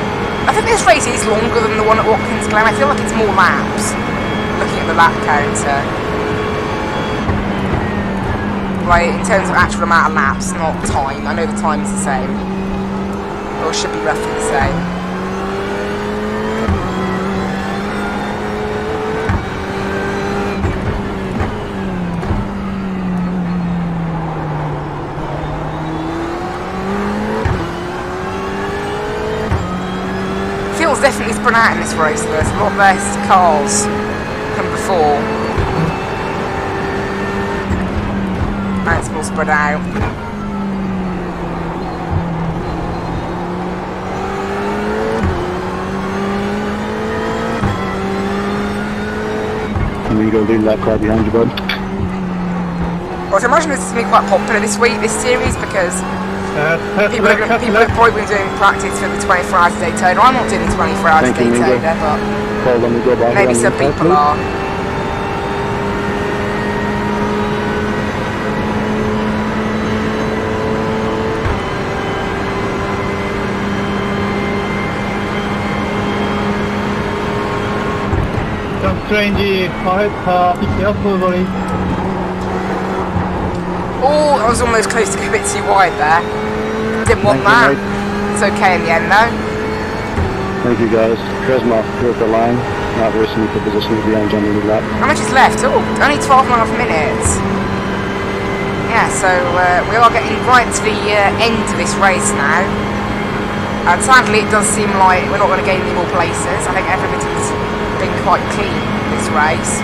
I think this race is longer than the one at Watkins Glen. I feel like it's more laps, looking at the lap counter. Right, in terms of actual amount of laps, not time. I know the time's the same. Or should be roughly the same. Feels definitely spread out in this race. There's a lot less cars than before. And it's more spread out. And you go leave that car behind you, bud. Well, I imagine this is going to be quite popular this week, this series, because people have probably been doing practice for the 24 hours of Daytona. I'm not doing the 24 hours of Thank you, Daytona, but Hold on, we go by maybe here on some the inside, people please. are. Some strange quiet car. Be careful, buddy. Oh, I was almost close to go a bit too wide there. Didn't want that. Thank you, It's okay in the end, though. Thank you, guys. Tresma, you're at the line. Not racing for position to be on Johnny lead lap. How much is left? Oh, only 12.5 minutes. Yeah, so we are getting right to the end of this race now. And sadly, it does seem like we're not going to gain any more places. I think everybody's been quite clean this race.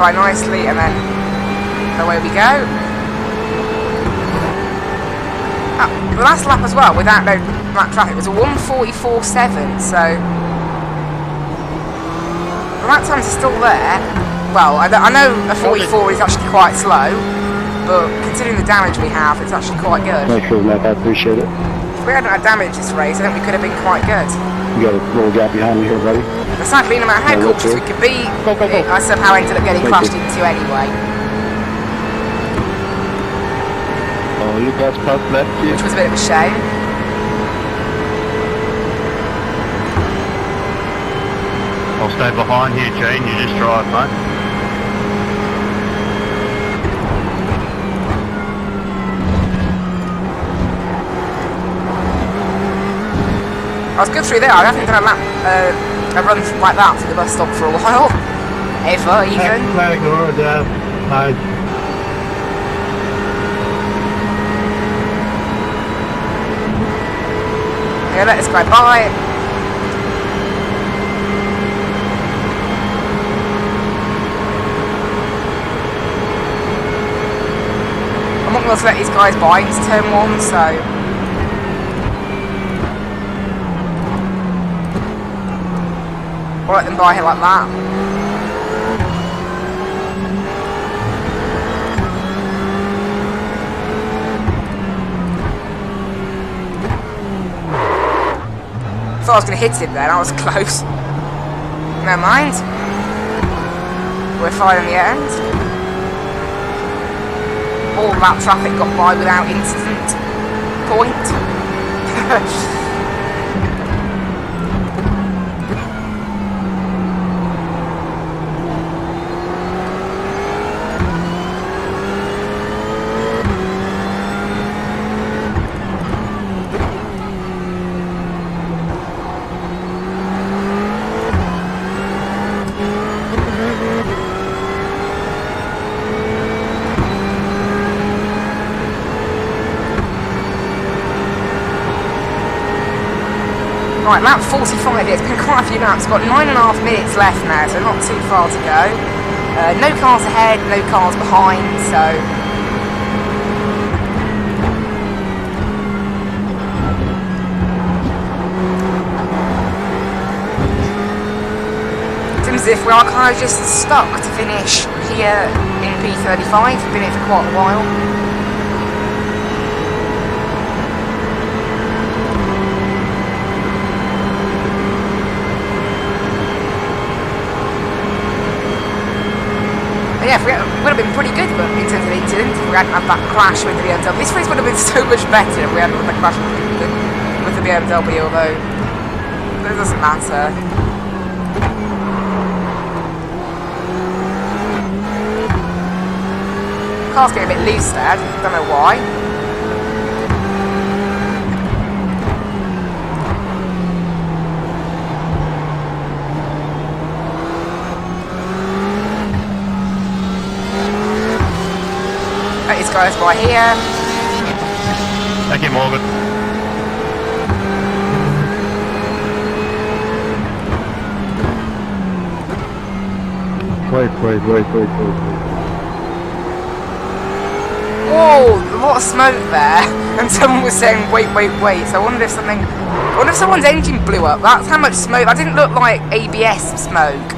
by nicely, and then away we go. The last lap as well, without no that traffic, was a 1:44.7, so the lap times are still there. Well, I know a 44 is actually quite slow, but considering the damage we have, it's actually quite good. Thanks for that. I appreciate it. If we hadn't had damage this race, I think we could have been quite good. You got a little gap behind me here, buddy. And sadly, no matter how cautious we could be, I somehow ended up getting crashed into anyway, Oh, you got past left here. which was a bit of a shame. I'll stay behind here, Gene. You just drive, mate. I was good through there. I haven't done a run like that through the bus stop for a while. Ever, even. Yeah, let us go by. I'm not going to let these guys by into turn 1, so... I'll let them by here like that. Thought I was going to hit him there, that was close. Never mind. We're fine in the end. All that traffic got by without incident. Point. Right, lap 45 here. It's been quite a few laps. Got 9.5 minutes left now, so not too far to go. No cars ahead, no cars behind, so... It seems as if we are kind of just stuck to finish here in P35. We've been here for quite a while. Yeah, it would have been pretty good in terms of incidents if we hadn't had that crash with the BMW. This race would have been so much better if we hadn't had the crash with the BMW, although it doesn't matter. Car's getting a bit loose there, don't know why. These guys by here. Thank you, Morgan. Wait. Whoa, a lot of smoke there. And someone was saying, wait. So I wonder if someone's engine blew up. That's how much smoke. That didn't look like ABS smoke.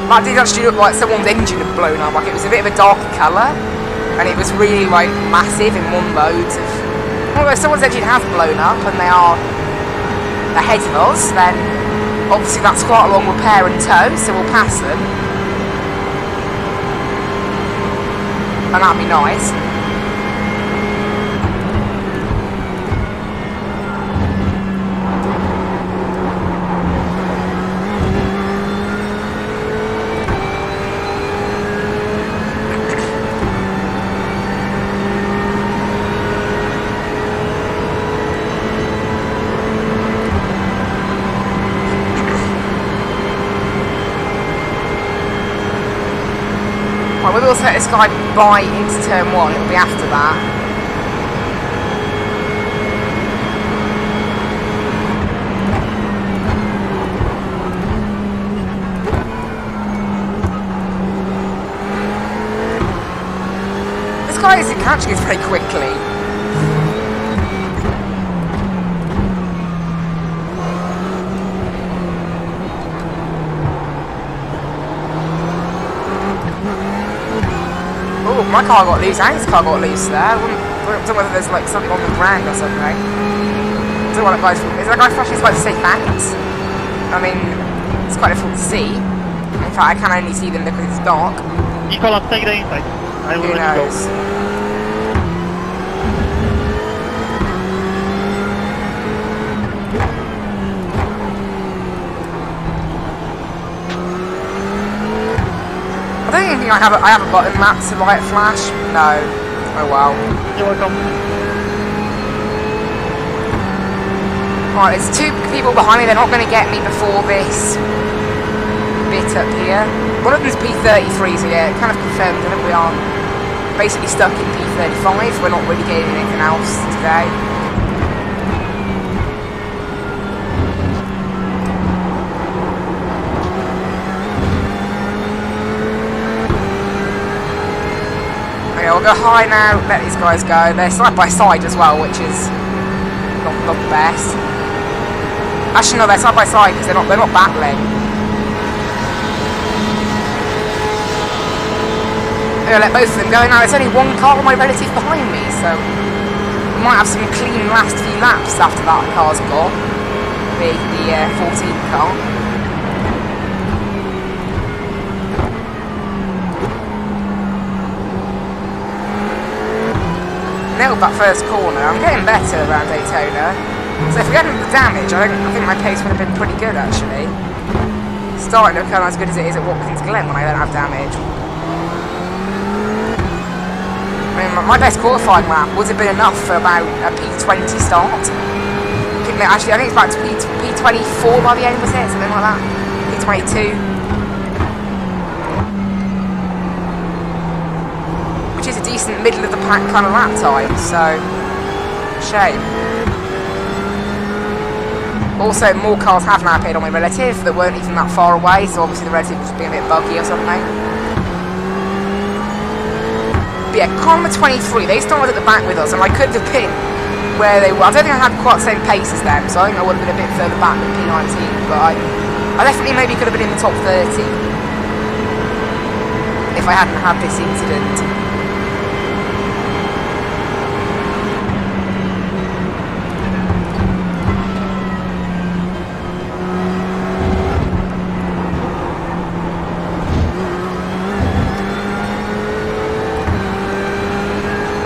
That did actually look like someone's engine had blown up, like it was a bit of a darker colour, and it was really like massive in one mode. Well, if someone's engine has blown up and they are ahead of us, then obviously that's quite a long repair and tow, so we'll pass them. And that'd be nice. We'll also let this guy by into turn 1, it'll be after that. guy isn't catching us very quickly. Oh, my car got loose. And his car got loose there. I don't know whether there's like something on the ground or something. I don't know what that guy's for. Is that guy flashing his lights to say thanks? I mean, it's quite difficult to see. In fact, I can only see them because it's dark. Nicolas, take the inside. I will Who let you go. knows? I don't even think I have a button map to light flash. No. Oh wow. You're welcome. Right, there's two people behind me. They're not going to get me before this bit up here. One of them's P33, so yeah, it kind of confirms that we are basically stuck in P35. We're not really getting anything else today. Okay, I'll go high now, let these guys go. They're side by side as well, which is not the best. Actually, no, they're side by side because they're not battling. I'm gonna let both of them go now. It's only one car on my relative behind me, so we might have some clean last few laps after that car's gone. The 14 car. Nailed that first corner. I'm getting better around Daytona. So if we hadn't the damage, I think my pace would have been pretty good actually. Starting to become as good as it is at Watkins Glen when I don't have damage. I mean, my best qualifying lap would have been enough for about a P20 start. Actually, I think it's about P24 by the end, was it? Something like that. P22. Which is a decent middle of the pack kind of lap time, so shame. Also, more cars have now appeared on my relative that weren't even that far away, so obviously the relative was being a bit buggy or something. But yeah, car number 23, they started at the back with us, and I could have been where they were. I don't think I had quite the same pace as them, so I think I would have been a bit further back than P19, but I definitely maybe could have been in the top 30 if I hadn't had this incident.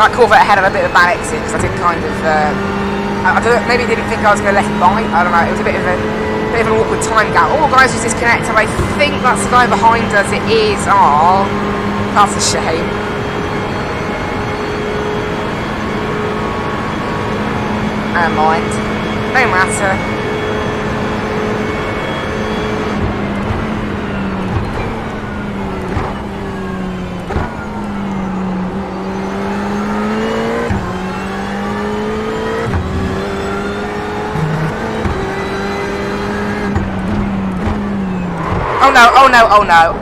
That Corvette had a bit of a bad exit because I did kind of, I don't know, maybe didn't think I was going to let it by. I don't know. It was a bit of an awkward time gap. Oh, guys, just disconnected. I think that's the guy behind us. It is. Oh, that's a shame. Never mind. No matter. Oh no, oh no, oh no.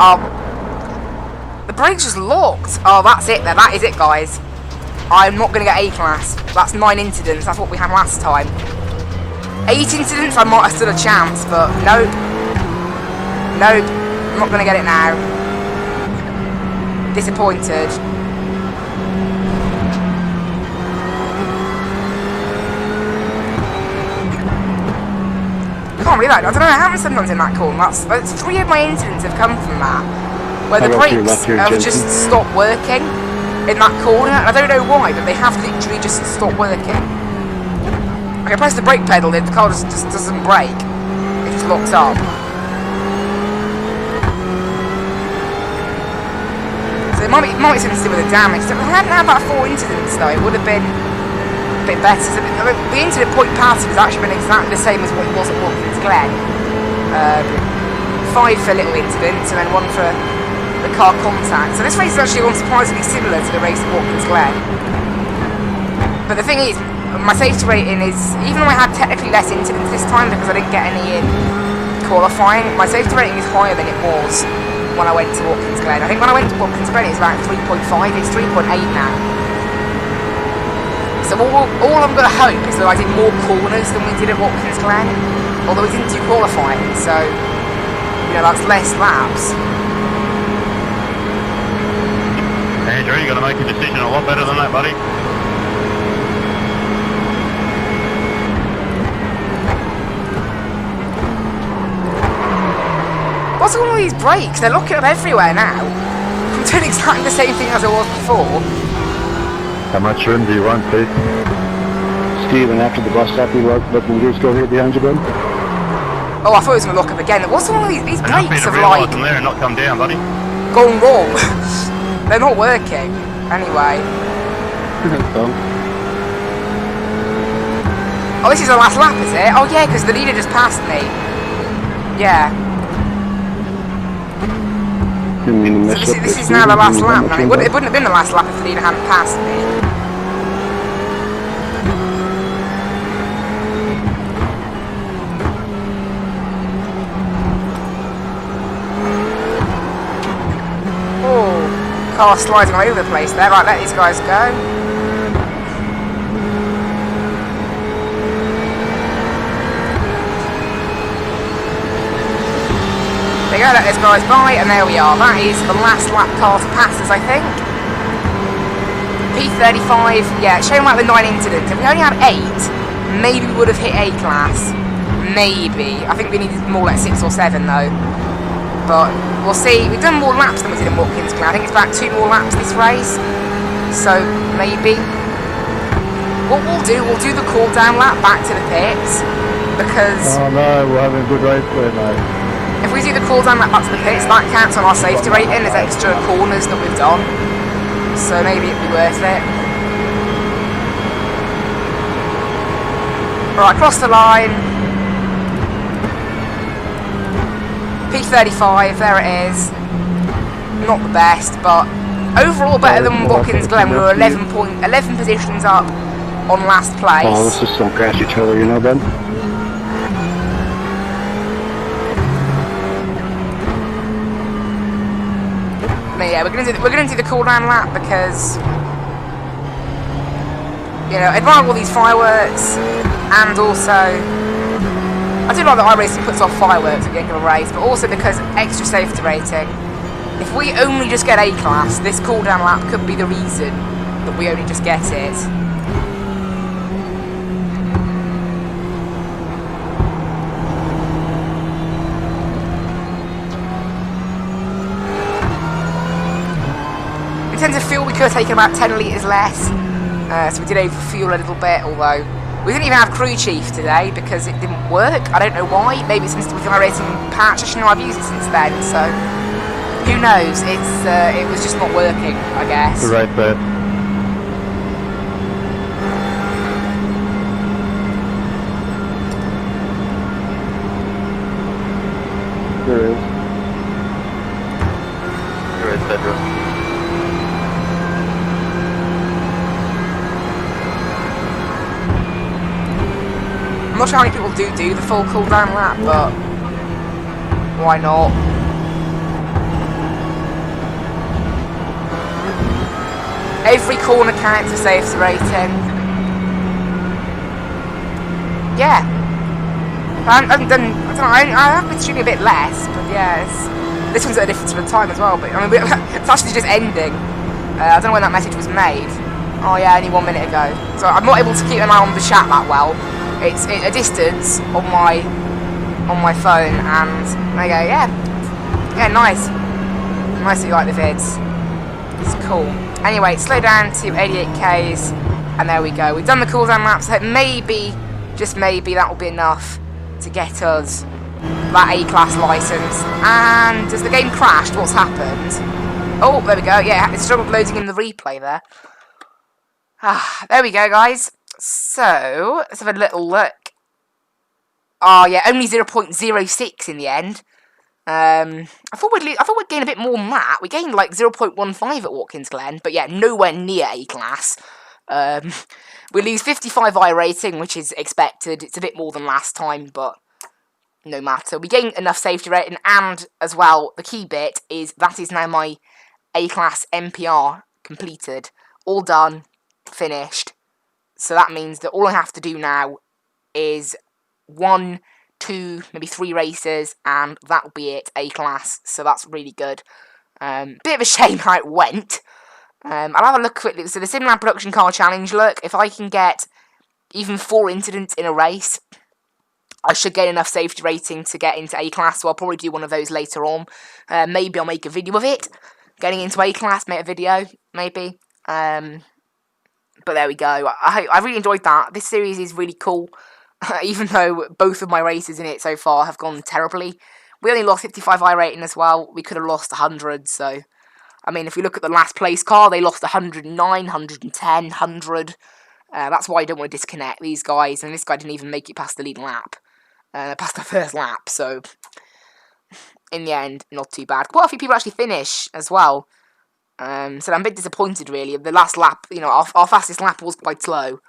The brakes just locked. Oh, that's it then. That is it, guys. I'm not going to get A-class. That's 9 incidents. That's what we had last time. 8 incidents, I might have stood a chance, but nope. Nope. I'm not going to get it now. Disappointed. I can't believe that. I don't know what happens sometimes in that corner. That's 3 of my incidents have come from that. Where the brakes have just stopped working in that corner. And I don't know why, but they have literally just stopped working. I press the brake pedal, the car just doesn't brake. It just locks up. So it might be something to do with the damage. If I hadn't had that 4 incidents though, it would have been a bit better. So the incident point passing has actually been exactly the same as what it was at Watkins Glen. 5 for little incidents and then 1 for the car contact. So this race is actually unsurprisingly similar to the race at Watkins Glen. But the thing is, my safety rating is, even though I had technically less incidents this time because I didn't get any in qualifying, my safety rating is higher than it was when I went to Watkins Glen. I think when I went to Watkins Glen it was about 3.5, it's 3.8 now. So all I'm going to hope is that I did more corners than we did at Watkins Glen. Although we didn't do qualifying, so, you know, that's less laps. Andrew, you're going to make a decision a lot better than that, buddy. What's all these brakes? They're locking up everywhere now. I'm doing exactly the same thing as I was before. How much room do you want, Pete? Steve, and after the bus stop, you looking to still here behind you, bud? Oh, I thought it was going to lock up again. What's all these brakes have like from there and not come down, buddy. gone wrong? They're not working. Anyway. Oh, this is the last lap, is it? Oh yeah, because the leader just passed me. Yeah. Didn't mean to mess So up this is now the last lap. Now, it wouldn't have been the last lap if the leader hadn't passed me. Oh, car sliding all over the place there. Right, let these guys go. There you go, let those guys by, and there we are. That is the last lap car to pass us, I think. P35, yeah, showing like the 9 incidents. If we only had 8, maybe we would have hit A-class. Maybe. I think we needed more like 6 or 7 though. But we'll see. We've done more laps than we did in Watkins Glen. I think it's about 2 more laps this race. So, maybe. What we'll do the cool down lap back to the pits. Because Oh no, we're having a good race there, mate. if we do the cool down lap back to the pits, that counts on our safety rating as extra corners that we've done. So maybe it'd be worth it. Right, across the line. P35, there it is. Not the best, but overall better than Watkins Glen. We were 11 positions up on last place. Oh, let's just don't crash each other, you know, Ben? But yeah, we're gonna do the cool down lap because, you know, admire all these fireworks, and also I do like that iRacing puts off fireworks at the end of a race, but also because extra safety rating. If we only just get A-class, this cool down lap could be the reason that we only just get it. In terms of fuel, we could have taken about 10 litres less, so we did overfuel a little bit, although we didn't even have crew chief today because it didn't work. I don't know why. Maybe it's since with my racing patch. Actually, no, I've used it since then, so who knows? It was just not working, I guess. You're right there. There is. You're right, Pedro. I'm not sure how many people do the full cool down lap, but why not? Every corner counts for safety rating. Yeah. I have been shooting a bit less, but yeah, this one's at a difference of time as well, but I mean, it's actually just ending. I don't know when that message was made. Oh yeah, only 1 minute ago. So I'm not able to keep an eye on the chat that well. It's at a distance on my phone, and there you go, yeah, nice that you like the vids. It's cool. Anyway, slow down to 88 k's, and there we go. We've done the cool down lap, so maybe, just maybe, that will be enough to get us that A-class license. And has the game crashed? What's happened? Oh, there we go. Yeah, it struggled loading in the replay there. Ah, there we go, guys. So, let's have a little look. Oh, yeah, only 0.06 in the end. I thought we'd gain a bit more than that. We gained like 0.15 at Watkins Glen, but yeah, nowhere near A-class. We lose 55 iRacing, which is expected. It's a bit more than last time, but no matter. We gained enough safety rating, and as well, the key bit is that is now my A-class MPR completed. All done, finished. So that means that all I have to do now is 1, 2, maybe 3 races, and that'll be it, A-class. So that's really good. Bit of a shame how it went. I'll have a look quickly. So the Simlab Production Car Challenge, look, if I can get even 4 incidents in a race, I should get enough safety rating to get into A-class, so I'll probably do one of those later on. Maybe I'll make a video of it. Getting into A-class, make a video, maybe. But there we go. I really enjoyed that. This series is really cool, even though both of my races in it so far have gone terribly. We only lost 55 iRating as well. We could have lost 100, so... I mean, if we look at the last place car, they lost 109, 110, 100. That's why I don't want to disconnect these guys. And this guy didn't even make it past the lead lap. Past the first lap, so... In the end, not too bad. Quite a few people actually finish as well. So I'm a bit disappointed, really. The last lap, you know, our fastest lap was quite slow.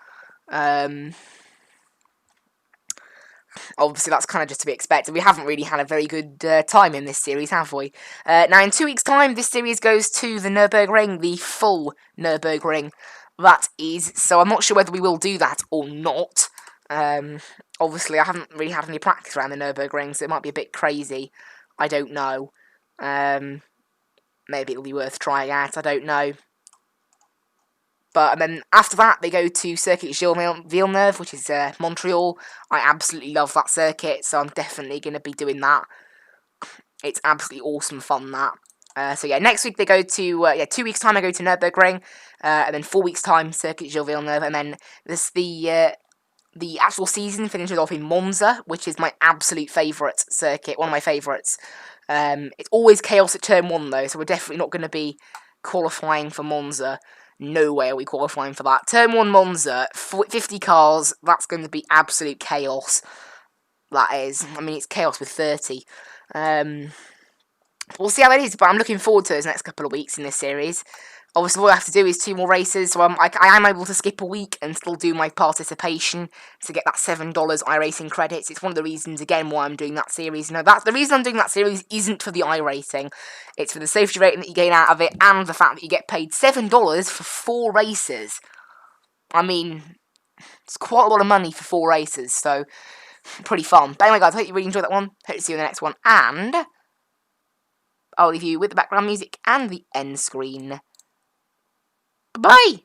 Obviously, that's kind of just to be expected. We haven't really had a very good time in this series, have we? Now, in 2 weeks' time, this series goes to the Nürburgring, the full Nürburgring, that is. So I'm not sure whether we will do that or not. Obviously, I haven't really had any practice around the Nürburgring, so it might be a bit crazy. I don't know. Maybe it'll be worth trying out, I don't know. But and then after that, they go to Circuit Gilles Villeneuve, which is Montreal. I absolutely love that circuit, so I'm definitely going to be doing that. It's absolutely awesome fun, that. So yeah, next week they go to, 2 weeks' time I go to Nürburgring, and then 4 weeks' time Circuit Gilles Villeneuve, and then the actual season finishes off in Monza, which is my absolute favourite circuit, one of my favourites. It's always chaos at turn 1 though, so we're definitely not going to be qualifying for Monza. No way are we qualifying for that. Turn 1 Monza, 50 cars, that's going to be absolute chaos. That is. I mean, it's chaos with 30. We'll see how it is, but I'm looking forward to those next couple of weeks in this series. Obviously, all I have to do is 2 more races, so I am able to skip a week and still do my participation to get that $7 iRacing credits. It's one of the reasons, again, why I'm doing that series. No, the reason I'm doing that series isn't for the iRacing. It's for the safety rating that you gain out of it and the fact that you get paid $7 for 4 races. I mean, it's quite a lot of money for 4 races, so pretty fun. But anyway, guys, I hope you really enjoyed that one. Hope to see you in the next one, and I'll leave you with the background music and the end screen. Bye!